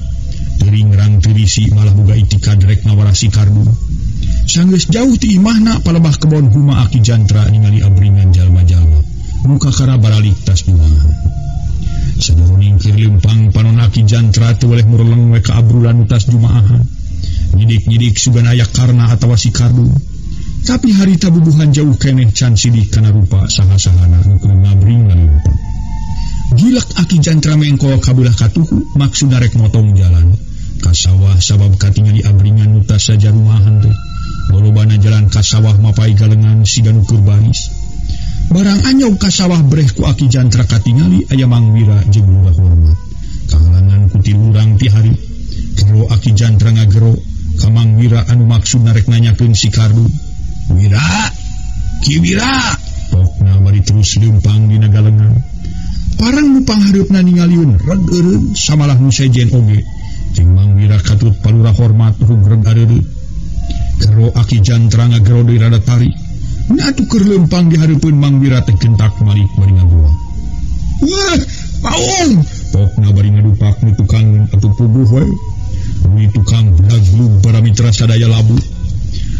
S1: Teuring rang terisi malah boga itikad rek ngawarasi Kardun. Sanggeus jauh ti imahna palebah kebon huma Aki Jantra ningali abringan jalma-jalma. Muka kara baralik tas jumahan. Sadoruning keur leumpang panon Aki Jantra teu boleh mureleng we ka abrulan tas jumaahan. Nyidik-nyidik sugan aya karna atawa si Kardun. Tapi harita bubuhan jauh keneh can sidih kana rupa saha-sahana nu keur ngabring leumpang. Gilak Aki Jantra mengko kabelah katuhu maksudna rek motong jalan ka sawah sabab katingali abringan nu tas saja rumahan teh. Lolobana jalan ka sawah mapai galengan siga nu keur baris. Barang anyog ka sawah breh ku Aki Jantra katingali aya Mang Wira jeung Lurah Hormat. Kahalangan ku ti urang ti hari. Gero Aki Jantra ngagero ka Mang Wira anu maksudna rek nanyakeun si Kardun.
S2: Wira, Ki Wira.
S1: Pokna bari terus leumpang dina galengan. Parang nu panghareupna ningalieun reg eureun samalah nu sejen oge. Jeung Mang Wira katut Palurah Hormat rugreg areureuh. Gero Aki Jantra ngagero deui rada tari. Atuh keur leumpang di hareupeun Mang Wira teh gentak malik bari ngagoa.
S2: Wah, paung.
S1: Pokna bari ngadupak nu tukang atuh puguh we. Nu tukang blaglug para mitra sadaya labu.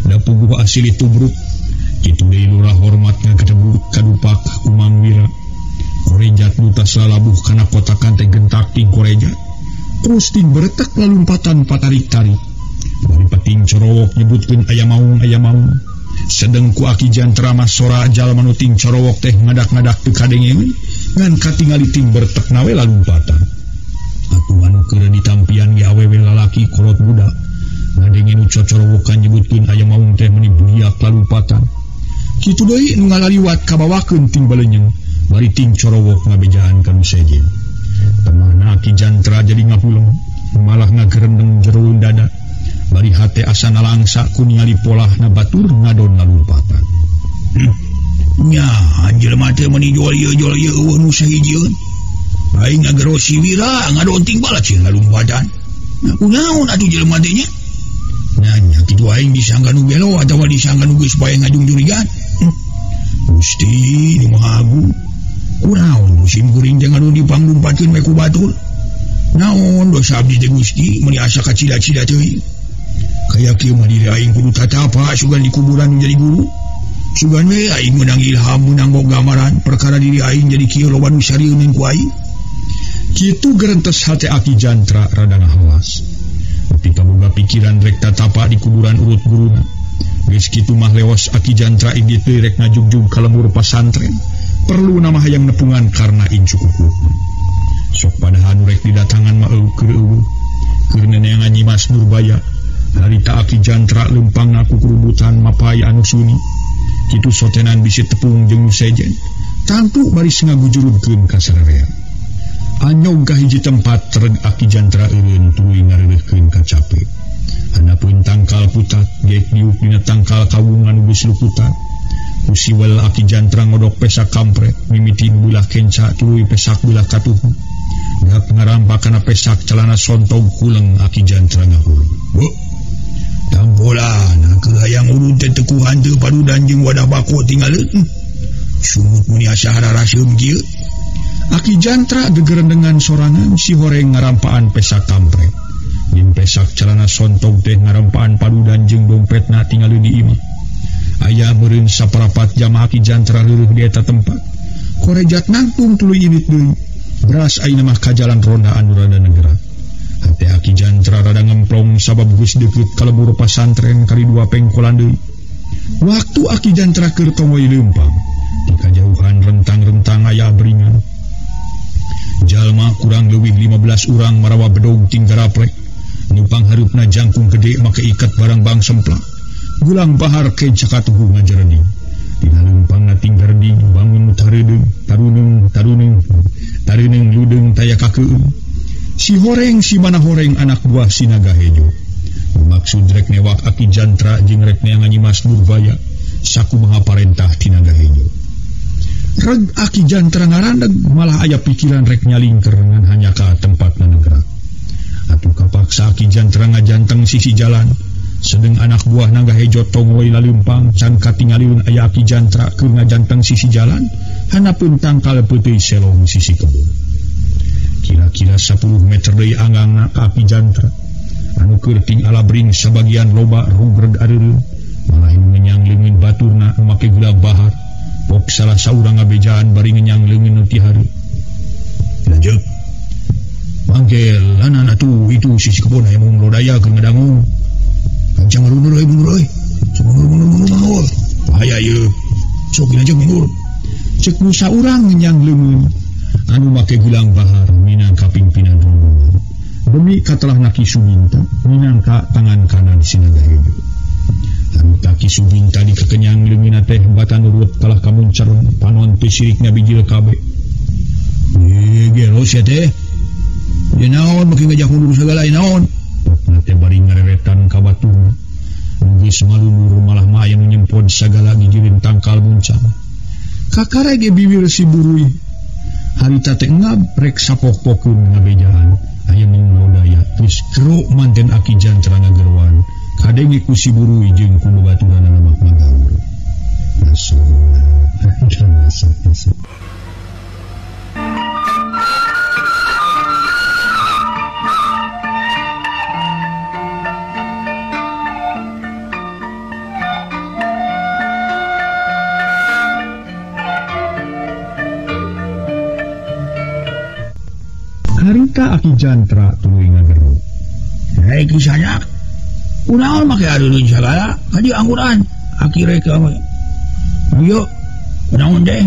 S1: Da puguh asili tubruk. Kitu deui Lurah Hormat ngagedebuk kadupak ku Mang Wira. Korejat nu tas lalabuh kana kotakan teh gentak ting korejat. Terus ting beretak lalumpatan patarik-tarik. Bari pating corowok nyebutkeun aya maung. Sedeng ku Aki Jantra mah sora jalma nu ting corowok teh ngadak-ngadak teu kadenge ngan katingali ting bertekna we lalumpatan. Atuh anu keur ditampian ge awewe lalaki kolot budak. Ngadenge nu cocorowokan nyebutkeun aya maung teh meuni buliak lalumpatan. kitu deui nu ngalaliwat kabawakeun ting balenyeng bari ting corowok ngabejaan ka nu sejen. Temahna Ki Jantra jadi ngapuleng malah ngagerendeng jero dada bari hate asa nalangsa ku ningali polahna batur ngadon lalumpatan.
S2: Nya anjeul mah teu meuni jual ieu eueuh nu sahijieun. Aing ngagero si Wira ngadon ting balat sih lalumpatan. Nah kunaon atuh jelema teh nya? Nya kitu aing disangga nu belo atawa disangga nu geus bae ngajung jurigan. Gusti nu Maha Agung. Kunaon musim kuring teh ngadu dipanglumpatkeun we ku batur? Naon dosa abdi teh Gusti meuli asa kacida-cida teuing. Kaya kieu mah diri aing kudu tatapa sugan di kuburan menjadi guru. Sugan we aing meunang ilham meunang boga gambaran perkara diri aing jadi kieu loba nu sarieun ku aing. Kitu gerentes hate Ki Jantra rada ngahawas. Ketika boga pikiran rek tatapa di kuburan urut guruna. Geus kitu mah leos Ki Jantra ieu teh rek ngajugjug ka lembur pasantren. Perlu nama hayang nepungan karena incukup. Sok padahan rek didatangan mah keur eueuh. Keur neneangan Nyi Mas Nurbaya. Harita Ki Jantra lempang ngaku kerubutan mapai anu suni. Kitu sotenan bisi tepung jeung nu sejen. Tangtu baris ngagujurudkeun ka sarerea. Anyog ka hiji tempat tereg Ki Jantra eureun tuluy ngareureuhkeun ka capek. Hanapun tangkal putat geuk diuk dina tangkal kawungan geus luputan. Usiwel Ki Jantra ngodok pesak kampret mimiti bulah kenca tuluy pesak bulah katuhu. Gap ngarampak kana pesak celana sontog kuleng Ki Jantra ngahulung. Bo. Tampolan keur hayang urut teh teu ku hanteu padudan jeung wadah bako tinggaleuh. Sumut muni asa hararaseum kieu. Ki Jantra gegerendengan sorangan si horeng ngarampaan pesak kampret. Yin pesak celana sontog teh ngarampaan padudan jeung dompetna tinggaleuh di imah. Aya meureun saparapat jamaah Ki Jantra leureuk di eta tempat. Korejat nangtung tuluy init deui. Beras ayeuna mah ka jalan ronda anu rada negerak. Hate Ki Jantra rada ngemplong sabab geus deukeut ka lembur pasantren kali dua pengkolan deui. Waktu Ki Jantra keur tongoy leumpang, di kajauhan rentang-rentang aya beringan. Jalma kurang leuwih 15 urang marawa bedog ting garaplek. Nu panghareupna jangkung gede make ikat barang bang semplak. Gulang bahar ke cakatuhu ngajerening. Tina leumpangna ting garding bangun tareudeng, tareuneng ludeung taya kakeueun. Si horeng si mana horeng anak buah si Nagahejo. Maksud rek newak Ki Jantra jeung rek neangan Nyi Mas Nurbaya sakumaha parentah ti Nagahejo. Reg Ki Jantra ngarandeg malah aya pikiran rek nyalingker ngan hanya ka tempatna negerak. Atuh kapaksa Ki Jantra ngajanteng sisi jalan. Sedeng anak buah Nagahejo tongoy laleumpang can katingalieun aya Ki Jantra keur ngajanteng sisi jalan, hanapeun tangkal peuteuy selong sisi kebun. Kira-kira 10 meter deui angangna ka Ki Jantra. Anu keur ting alabring sabagian loba rugreg areureun, malah ngenyang leungeun baturna nu make gula bahar. Pok salah saurang ngabejaan bari ngenyang leungeun nu ti hari. Lanjut. Mangkel lanan atuh itu sisi kebun aya mung lodaya keur ngadangu. Kancang mundur euy. Sok mundur. Bahaya ieu. Sok aja mundur. Cek nu saurang ngenyang leungeun anu make gulang bahar minangka pimpinan rombongan. Demi katelahna Ki Subinta minangka tangan kanan si Nagahejo. Anu Ki Subinta dikekenyang leungeunna teh batan urut kalah kamuncer panon teh sirikna bijil kabeh. Gelos ya teh. Ye naon make ngajak mundur sagala naon? Pokna teh bari ngareretan ka baturna. Geus malunur malah mah aya nu nyempod sagala ngijirin tangkal muncang. Kakarege bibir si Buruy. Harita teh ngab rek sapok-pokkeun ngabejaan. Aya mung lodaya geus kero manten Ki Jantra ngagerwan. Kadenge ku si Buruy jeung ku babaturan mah magaur. Masuk. Harita Ki Jantra tuluy ngageru. Hei kisahnya. Kunaon make areureun sagala ka dieu angguran. Akhire ke ayo. Kunaon teh?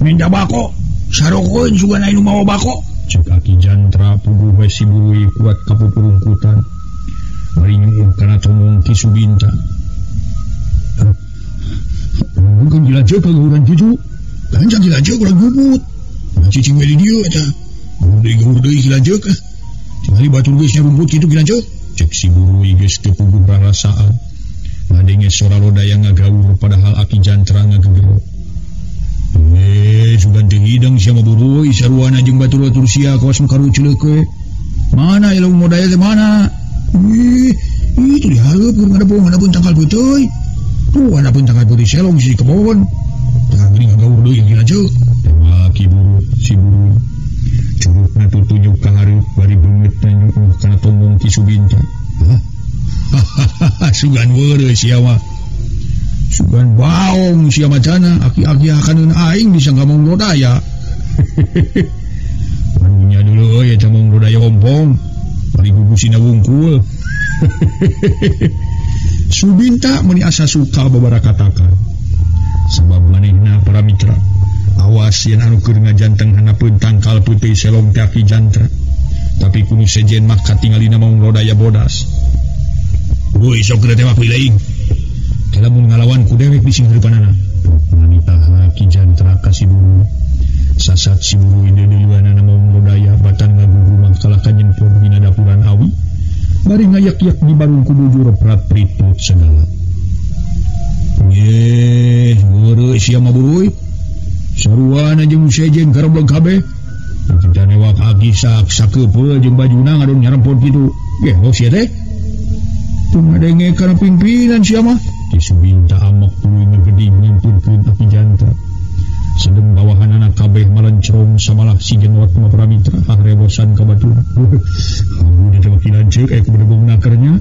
S2: Minta bako. Sarokoeun sugan anu mawa bako.
S1: Cek Ki Jantra puguh we si Buruy kuat kapupurungkutan. Bari nyuuh kana tomong Ki Subinta. bukan jelajah kagauran cucu.
S2: Lanjang jelajah kurang gubut. Cicing beli dia aja. Gurdei jelajah kah? Tinggali batur guysnya rumput gitu jelajah.
S1: Cek si Burui geus teu puguh rasaan. Ngadenge suara roda yang ngagaur padahal Aki Jantra ngagegero.
S2: Sugan teu hidang sia mah Burui saruana jeung batur-batur sia kawas makaru celeuk we. Mana elong modaya teh mana? Itu dihareup keur ngadepung pun tangkal beuteui. Tuh ada pun tangkal putih selong si kebon. Tah geuning ngagaur deui jelajah.
S1: Aki buru si Burui. Curugna tu tunjuk ka hareup bari beungeut nyuuh kana tonggong Ki Subinta.
S2: Sugan weureuh sia mah. Sugan baong sia macana aki-aki akaneun aing bisa ngamong lodaya.
S1: Barunya dulu ya camong lodaya ompong. Bari bubusina wungkul.
S2: Subinta meuni asa suka babara katakan.
S1: Sabab manehna para mitra. Awas yen anu keur ngajanteng hanapeun tangkal putih selong teh Aki Jantra. Tapi kudu sejen mah katingalina maung lodaya bodas.
S2: Woi sok teh mah pileing.
S1: Lamun ngalawan ku dewek di singgeurepanana. Manita Aki Jantra ka si Burui. Sasat si Burui deuleuanana maung lodaya batan ngagugu mangkala kanyempur dina dapuran awi. Bari ngayak-yak di barung ku bujur prat-pritut segala.
S2: Weureuh sia mah Burui. Saruana jeung sejen karebleg kabeh.
S1: Jane wak Aki sak sakeupeu jeung bajuna ngadon nyarempot kitu.
S2: Ge hos sia teh. Teu ngadenge kana pimpinan sia mah.
S1: Ki Subinta amak tuluy ngegeding nyimpunkeun Aki Jantra. Sedeng bawahanana kabeh malencrong samalah si jenwat mah pramitra harewosan ka batur. Amun dieu teh lanceuk aya kubedegong nakernya.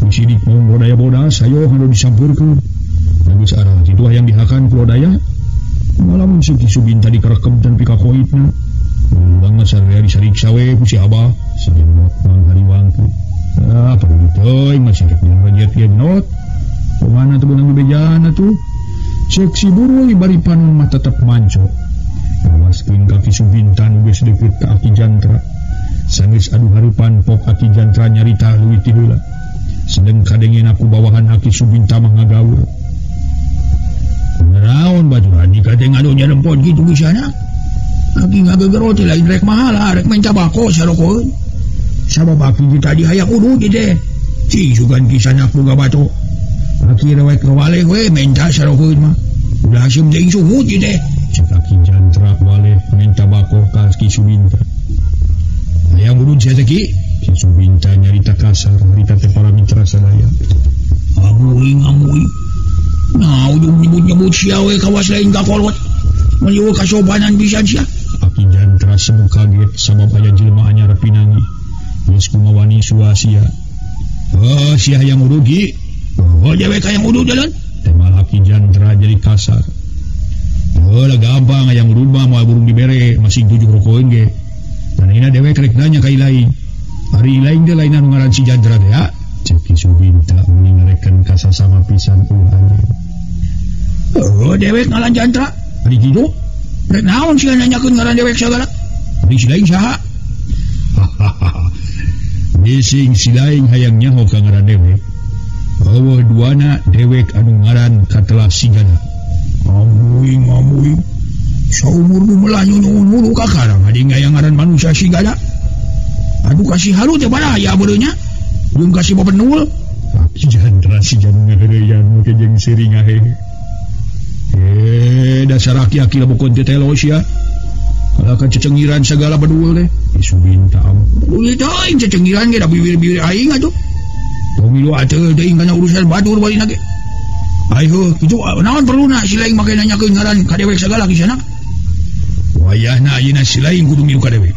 S1: Sidik maung lodaya bodas sayo hanu disampeurkeun. Geus arah kitu hayang dihakan ku lodaya. Malamun Ki Subinta dikerekem dan pikakoitna. Banget sarea disariksa we ku si Abah. Si jenwat mang hariwangkeun. Perlu teuing masih rek ngajet genot. Pemana tu benang bejana tu. Cek si Burui bari panon mah tetep manco. Ngawaskeun ka Ki Subinta nu geus deukeut ka Aki Jantra. Sanggeus adu hareupan pok Aki Jantra nyarita leuwih ti heula. Sedeng kadengena ku bawahan Aki Subinta mah ngagaur.
S2: Naon baturan jika teh ngado nyarempot kitu bisana. Aki ngagegero teh lain rek mahal rek main tabako sarokoeun. Sabab Aki tadi hayak udut teh. Cing sugan kisana boga batu. Aki rewek waleh we minta sarokeun mah. Udah asem deui suhut teh.
S1: Cek Aki Jantra waleh minta bako ka Ki Subinta.
S2: Hayang udut sia teh Ki.
S1: Ki Subinta nyarita kasar harita teh para mitra sadaya.
S2: Amui. Nah, udah nyebut-nyebut sia we kawas lain kakolot. Malieu kasobanan pisan sia.
S1: Aki Jantra semu kaget sabab aya jelema anyar pinangi. Geus kumawani suasia.
S2: Sia hayang udut Ki. Dewek hayang udut jalan.
S1: Temal Aki Jantra jadi kasar.
S2: Lah gampang hayang udut mah moal burung dibere masing 7 rokoeun ge. Manehna dewek rek nanya ka ilaing. Ari ilaing teh lain anu ngaran si Jantra teh ya.
S1: Cek Ki Subinta meninggalkan kasasama pisan ulah.
S2: Dewek ngaran Jantra. Ari kitu. Rek naon sia nanyakeun ngaran dewek sagala? Ari si laing saha?
S1: Bising si laing hayang nyaho ka ngaran dewek. Eueuh duana dewek anu ngaran katelah sigana.
S2: Amui. Saumur nu melanyu mulu kakarang adi ngayang ngaran manusia sigana. Aduh kasih halu teh baraya beureunya. Jeung kasih babenul.
S1: Aki Jantra si janu ngaheureyan make jeung sering ahe.
S2: Dasar aki-aki labokon teh telo sia. Kalau kecengiran segala bedul deh.
S1: Ki Subinta
S2: Uli teuing cecengiran ge da bibir-bibir aing atuh. Tomilu atuh teuing kana urusan batur bari na ge. Ayo kitu naon perluna si laing make nanyakeun ngaran ka dewek sagala kisana. Wayahna ayeuna si laing kudu milu ka dewek.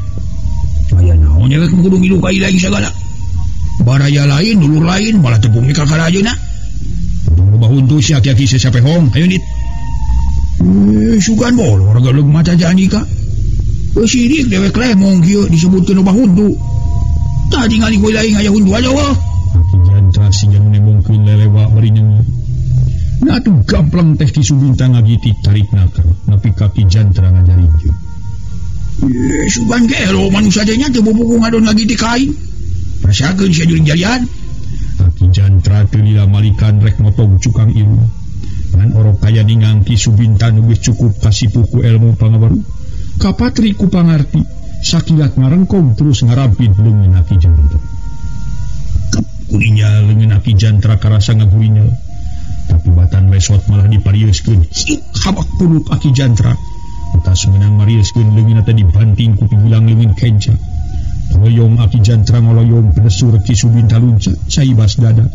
S2: Aya naon dewek kudu milu ka ilaing sagala. Baraya lain dulur lain malah tepung nikah ka ayeuna. Kudu bahuntu si aki-aki sesapehong ayo nit. Sugan bolor galug mata janji ka. Sirik dewek lemong kieu disebutkeun loba hundu. Tadi ngali ku laing aya hundu aja wah.
S1: Aki Jantra sinjang nemongkeun lelewa bari nyenyi.
S2: Nah tuh gamplang teh Ki Subinta ngagiti tarik nakar nepi ka Ki Jantra ngajarinkeun. Sugan gelo manusia teh nya teu bubuku ngadon ngagiti ka aing. Rasakeun sia juring jarian.
S1: Aki Jantra teu lila malikan rek motong cukang irung. ngan orok kaya ningang Ki Subinta nulis cukup kasih puku ilmu pangabaru kapatri ku pangarti sakilat ngarengkong terus ngarampin leungeun Aki Jantra kep kurinya leungeun Aki Jantra karasa ngagurinya tapi batan besot malah dipariuskeun siuk habak puluk Aki Jantra tas menang mariuskeun leungeunna teh dibanting ku pigulang leungeun kenca Loyong Aki Jantra ngoloyong pedesur Ki Subinta luncat saibas dada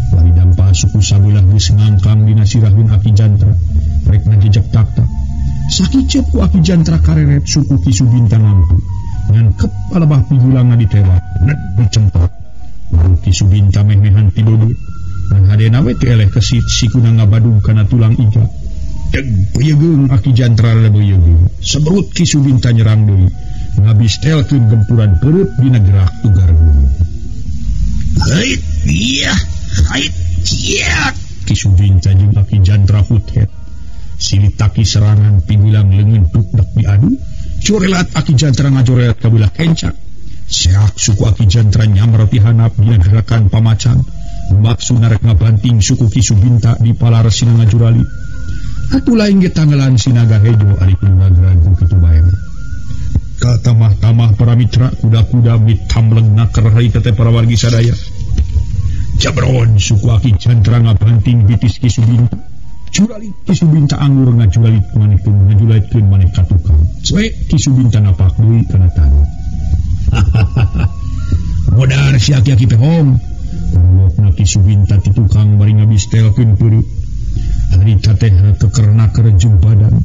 S1: bari dampa suku sabelah geus ngangkang dina sirahkeun Aki Jantra rek ngajejek taktak sakicep ku Aki Jantra kareret suku Ki Subinta mampu ngan kep alabah pigulangna ditewak net dicempak baru Ki Subinta meh-mehan ti dodot ngan hadena we teu eleh kesit sikuna ngabadung kana tulang iga deg beyegeung Aki Jantra lebeyegeung seberut Ki Subinta nyerang deui ngabistelkeun gempuran perut dina gerak tugar gunung hait iya hait iya Ki Subinta jeung Aki Jantra futet silih taki serangan pinggilang leungeun dukdak diadu corelat Aki Jantra ngajorelat ka belah kencak seak suku Aki Jantra nyamar ti hanap dina gerakan pamacan maksud narek ngabanting suku Ki Subinta di palaresina ngajurali atuh lain ge tanggalan sinaga hejo ari pinagaragu kitu bae katamah-tamah para mitra kuda-kuda mitamlegna kerhari teh para wargi sadaya jabron suku Aki Jantra ngabanting bitis Ki Subinta juralit Ki Subinta anggur ngajuralit manehkeun ngajulaitkeun maneh ka tukang cuek Ki Subinta napak deui kana tanah modar si aki-aki pehong ulokna Ki Subinta ti tukang bari ngabistelkeun peureuh harita teh kekerna kerejung badan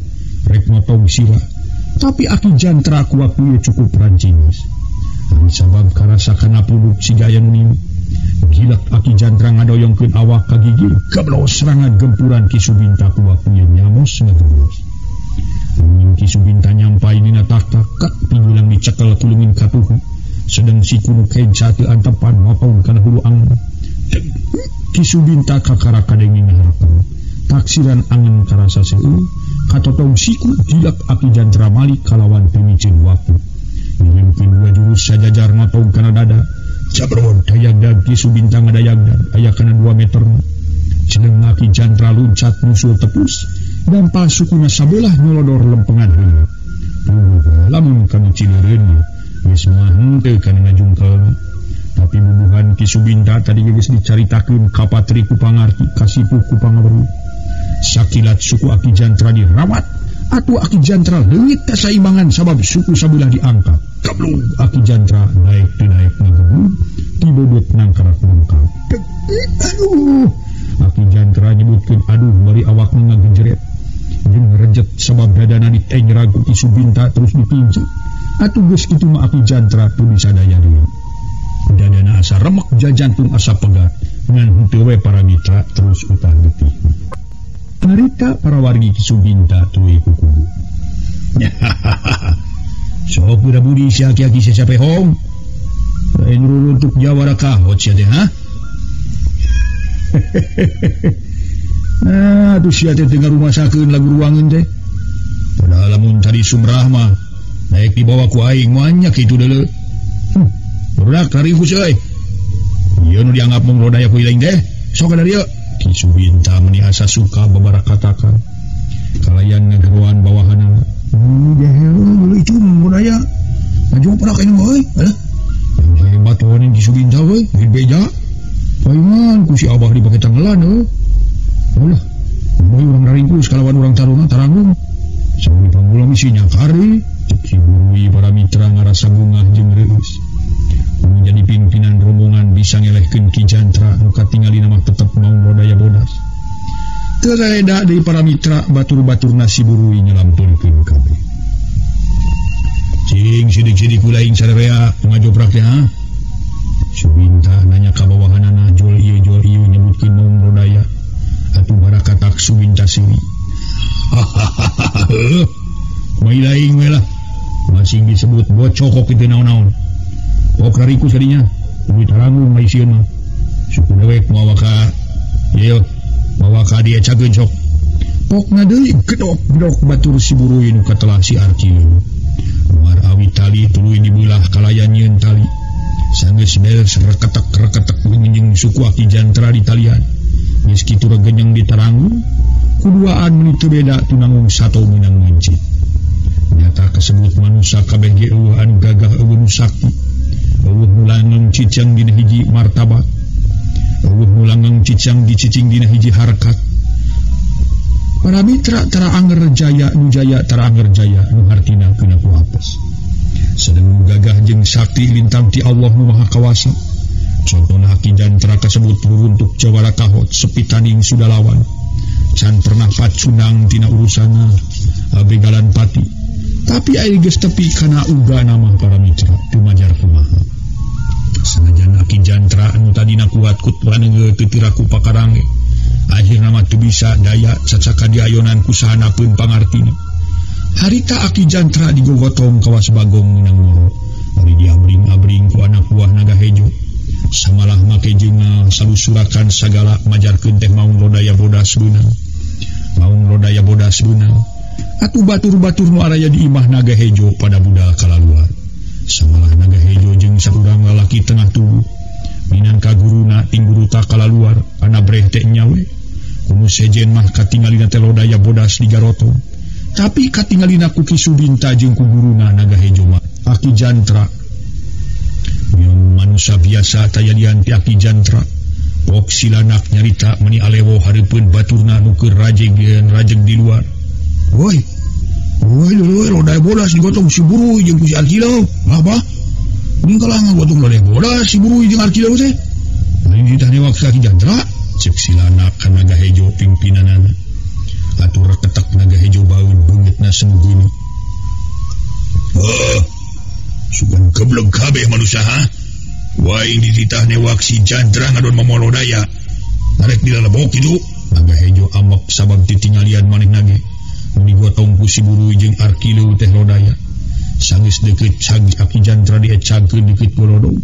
S1: rek motong sirah tapi Aki Jantra ku waktu cukup rancingus ari sabab karasa kana puluk si gayan niu gilak Aki Jantra ngadoyongkeun awak ka gigil gablos serangan gempuran Ki Subinta ku waktu nyamos ngageus Ki Subinta nyampai dina taktak kak pinggilang dicekel ku leungeun katuhu sedang si kuno kenca teu antepan mapung kana hulu angin Ki Subinta kakara kadenging ngaharapan taksiran angin karasa seueuh katotong siku gilak Aki Jantra malik kalawan pemicin waktu ngirimkeun dua jurus sajajar matong kana dada jabron dayagdag Ki Subinta ngadayagdag aya kana 2 meter cenah Aki Jantra luncat nusul tepus dan pasukuna sabelah nyolodor lempengan heula lamun kana cileureun geus mah henteu kana ngajungkel tapi bubuhan Ki Subinta tadi geus dicaritakeun ka patri ku pangarti kasipuh ku pangabaru sakilat suku Aki Jantra dirawat atuh Aki Jantra leungit kasaimbangan sabab suku sabelah diangkat kablung Aki Jantra naik ngagebug ti bobot nangkarak nangkap aduh Aki Jantra nyebutkeun aduh bari awakna ngagejeret jeung rejet sabab dadana ditengrag ku Ki Subinta terus dipinjak atuh geus kitu mah Aki Jantra teu disadaya deui dadana asa remek jajantung asa pegat ngan henteu we para mitra terus utah getih narita para wargi Ki Subinta tuluy kukudu sok udah budi si aki-aki siapa hong lain rulu untuk jawara kahot siya deh ha nah tuh siya teh dengar rumah sakeun lagu ruangan teh padahal lamun tadi sumrah mah naik dibawa ku aing moanya kitu deuleu budak tarifus euy ieu nu dianggap mung rodaya ku ilang teh sok ka dari Ki Subinta meniasa suka babarakatakan kalayan ngegeruan bawahanana jahel meuli cum budaya maju pernah kain euy alah yang hebat wanin Ki Subinta euy beja paingan ku si abah dipake tanggelan euy ulah boy urang raringkus kalawan urang taruna taranggung sawi panggulang isinya kari cek si burui para mitra ngarasa bungah jeung reus menjadi pimpinan rombongan bisa ngelehkeun Ki Jantra nu katingalina mah tetep mau modaya bodas teu reda deui para mitra batur-baturna si burui nyelampurkeun kabeh cing sidik-sidik ulah ing sadarea ngajoprak teh ha Subinta nanya ka bawahanana jual ieu nyebutkeun mau modaya atuh barakatak Subinta siri mailaing we lah masing disebut bocokok itu naon-naon pok rariku sadinya duit haranggung maisieun mah suku dewek mawa ka ieu mawa ka dia cageun sok pokna deui gedok batur si burui nu katelah si arci luar awi tali tuluy dibelah kalayan nyeun tali sanggeus beres reketek nginjing suku Aki Jantra di talian geus kitu regenyeng ditaranggung kuduaan menit beda tunanggung satu minang mencit. Nyata kasebut manusia kabeh ge eueuh anu gagah eueuh nu sakti. Eueuh nu langgeng cicang dina hiji martabat. Eueuh nu langgeng cicang dicicing dina hiji harkat. Para mitra tara anger jaya nu jaya tara anger jaya nu hartina kena ku hapes. Sedang gagah jeung sakti lintang ti Allah nu Maha Kawasa. Contohna Aki Jantra kasebut runtuk jawara kahot sepi tanding sudah lawan. Can pernah pacunang tina urusana abegalan pati. Tapi aya geus tepi kana uga nama para mitra teu majar kumaha. Sanajan Aki Jantra anu tadina kuat kut raneugeul teu tiraku pakarange. Akhirna mah teu bisa daya cacaka diayonan kusahanapeun pangartina. Harita Aki Jantra digogotong kawas Bagong Minang Moro. Ari diabring-abring ku anak buah Naga Hejo. Samalah make jeung salusurakan sagala majarkeun teh maung lodaya bodas beunang. Maung lodaya bodas beunang. Atuh batur-batur nu araya di imah Naga Hejo pada budal kalaluar. Samalah Naga Hejo jeung saurang lalaki tengah tubuh. Minangka guruna ting guru ta kalaluar, ana breh teh nyawe. Kumu sejen mah katingalina teh lodaya bodas di garotong. Tapi katingalina ku Ki Subinta jeung ku guruna Naga Hejo mah Aki Jantra. Yang manusia biasa tayadian ti Aki Jantra. Pok silanak nyarita meni alewo hareupeun baturna nu keur rajeg di luar. Woi lodaya bodas digotong si Buruy jeung ku si Arkilau. Apa? Ini kalangan gotong lodaya bodas si Buruy jeung Arkilau teh. Ini ditanya waktu Aki Jantra. Cek silanak ka Naga Hejo pimpinanana. Atur ketak Naga Hejo baun bungitna semuguni. Sugan kebleng kabeh manusia ha. Waing dititah newak si Jantra ngadon mamolodaya. Narek dilalebok itu. Naga Hejo amak sabab titingalian maneh nage. Digotong ku si Buruy jeung Arkilau teh lodaya. Sanggeus deukeut cag Aki Jantra diecagkeun deukeut bolodong.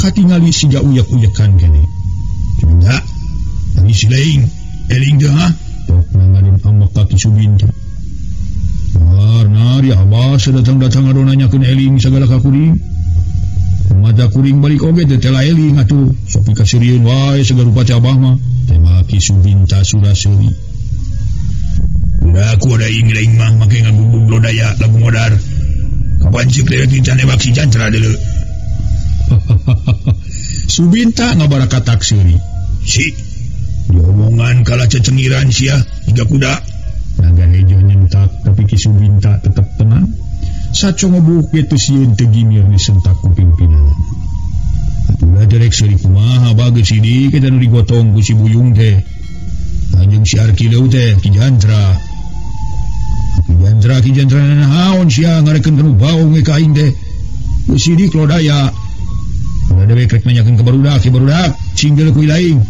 S1: Katingali siga uyak-uyakan kene. Cunda, tadi si laing, eling teh ha. Tok nangadon amak ka Ki Subinta. Nari abah sedatang-datang ngadon nanyakeun eling sagala ka kuring. Mata kuring balik oge teh tela eling atuh. Sopi kasirieun wae sagarupa teh abah mah. Tema Ki Subinta suraseuri. Udah aku ada ingin mah make ngagubung lodaya lagu modar. Kapan cik lewat kita nembak si Jantra dulu. Subinta ngabaraka taksiri. Si diomongan kala cecengiran sia hingga kuda. Naga Hejo nyentak tapi Ki Subinta tetap tenang. Saco ngobuk itu sieun teu gimir disentak ku pimpinan. Atuh derek seuri kumaha bageus sidi kita nu digotong ku si Buyung teh. Anjeun si Arkilau teh Ki Jantra. Ki Jantra nahaon sia ngarekeun kanu baung ge ka aing teh. Geus sidik lodaya. Ada we krek nanyakeun ka barudak, cinggel ku ilaing.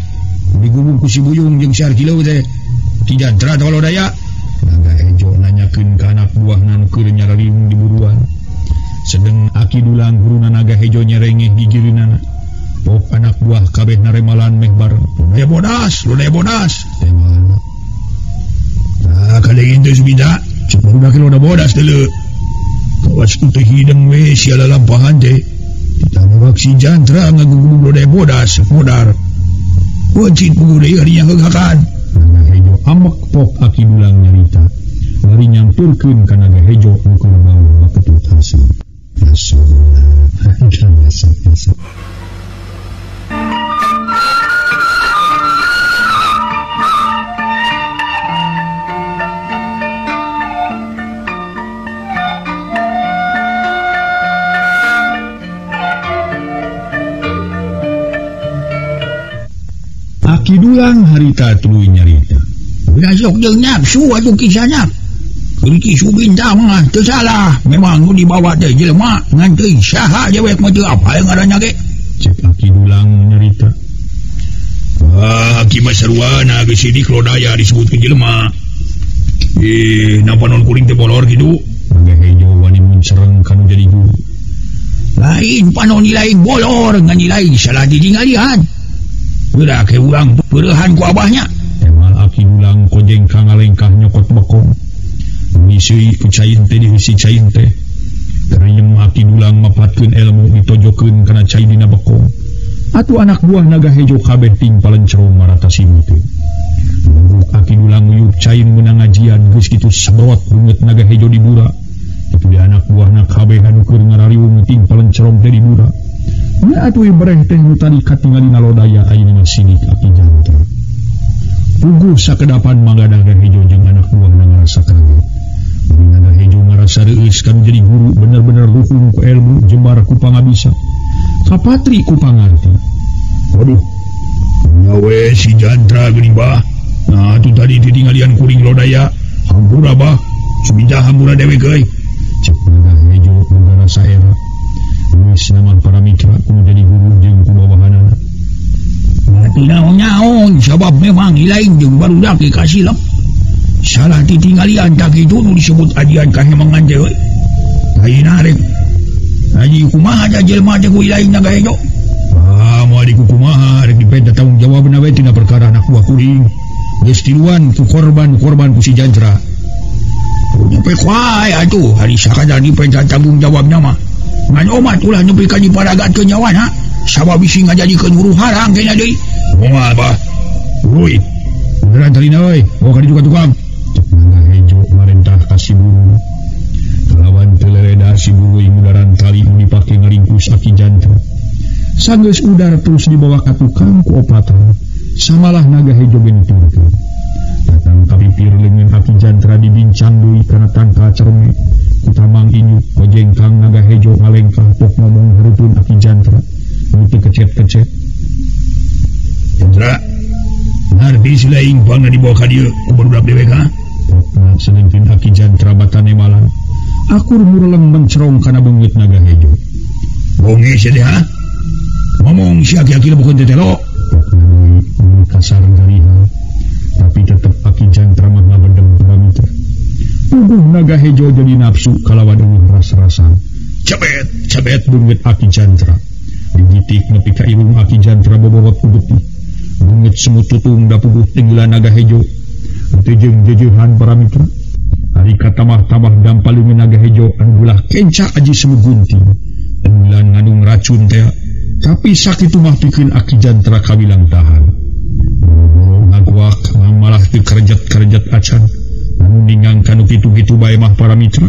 S1: Digubung ku si Buyung jeung si Arkilau teh. Ki Jantra teh lodaya. Naga Hejo nanyakeun ka anak buahna nu keur nyararing di buruan. Sedeng Aki Dulang guruna Naga Hejo nyerengeh gigireunana. Pok anak buah kabeh naremalan meh bareng. Lodaya bodas. Temana. Nah, kadang itu Subinta. Cuma udah kilo bodas dulu. Kawas itu hidang we siala lampahan teh. Ditanya wak si Jantra ngagugulung lodaya bodas modar. Wajib pugudai harinya hegakan. Naga Hejo amak pok Aki Dulang nyarita. Lari nyamturkeun ka Naga Hejo ukur bau baketut hasil. Rasulullah. Aki Dulang harita tuluy nyarita. Udah sok jeung nafsu atuh kisahnya. Ki Subinta mah teu salah, memang nu dibawa teh jelema ngan teu saha jewek mah teu apa yang ngaranna ge. Cek Aki Dulang nyarita. Aki mah saruana geus sidik lodaya disebutkeun jelema. Napa non kuring teh bolor kitu? Naga Hejo wani mun sereng kanu jadi guru. Lain panon lain bolor ngan lain salah ditingalian. Udah ke urang peureuhan ku abahnya. Temal Aki Dulang kojeng ka ngalengkah nyokot bekong. Nisui ku cain teh dihusi cain teh. Kariem Aki Dulang mapatkeun ilmu ditojokeun kana cai dina bekong. Atuh anak buah Naga Hejo kabeh ting palencrong marata simu teh. aki dulang uyup cain menang ngajian geus kitu sabrot banget naga hejo di bura. Itu di anak buahna kabehan keur ngarariung ting palencerong teh di bura. Nya atuh ibreh teh nu tadi katingalina lodaya ayeuna sidik aki jantra. Puguh sakedapan mangga naga hejo jeung anak buahna ngarasa kaget. Naga hejo ngarasa reueus kan jadi guru bener-bener luhung ku ilmu jembar ku pangabisa. Kapatri ku pangarti. Waduh, nyawe si jantra geuning bah. Nah itu tadi ditinggalian kuring lodaya hampura bah subijah hampura dewe geuy. Cek naga hejo ngarasa era. Wis naman para mitra ku jadi guru jeung ku bawahanana. Mati naon-naon sabab memang ilaing jeung barudak kasilap. Salah ditinggalian tak itu nu disebut ajian kahemangan dewe. Ayeuna rek. Haji kumaha aja jelema teh ku ilaing naga hejo. Moal di kumaha rek dipeda tanggung jawabna we tina perkara anak buah kuring. Geus tiluan ku korban ku si jantra. Nyampe kuai atuh hari sakadar dipeda tanggung jawabnya mah. Ngan omat ulah nyepikeun diparagatkeun nyawana. Sabab bisi ngajadikeun guru harang kena deui. Moal bah. Uy. Beneran tarina we, bawa ka juga tukang. Cek naga hejo marentah ka si buru. Kalawan teu lereda si buru mudaran tali nu dipake ngaringkus aki jantra. Sanggeus udar terus dibawa ka tukang ku opatan. Samalah naga hejo genturkeun. Datang ka bibir leungeun aki jantra dibincang deui kana tangka cerme. Ku tamang inyuk kojengkang naga hejo ngalengkah pok ngomong hareupeun aki jantra. Nu teu kecet-kecet. Jantra, ngarti silaing bangna dibawa ka dieu ku barudak dewek ha? Pokna senengkeun aki jantra batane malang. Akur mureleng mencerong kana beungeut naga hejo. Bonge sia teh ha? Ngomong si aki-aki bukan tetelo. Pokna kasar gariha. Tapi tetep aki jantra mah ngabedem pamitra. Puguh naga hejo jadi nafsu kalawan eueuh ras-rasan. Cabet beungeut aki jantra. Digitik nepi ka irung aki jantra bobobot ku getih. Beungeut semut tutung da puguh tinggalan naga hejo. Teu jeung jeujehan para mitra. Ari katamah-tamah dampaleungeun naga hejo anu ulah kenca aji semut gunting. Unggulan ngandung racun teh. Tapi sakitu mah pikeun aki jantra kabilang tahan. Boro-boro ngaguak malah teu karejat-karejat acan. Anu ningang kanu kitu-kitu bae mah para mitra.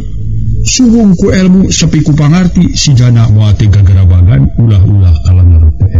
S1: Suhung ku ilmu sepi ku pangarti si jana moal teh gagarabagan ulah-ulah alang teh.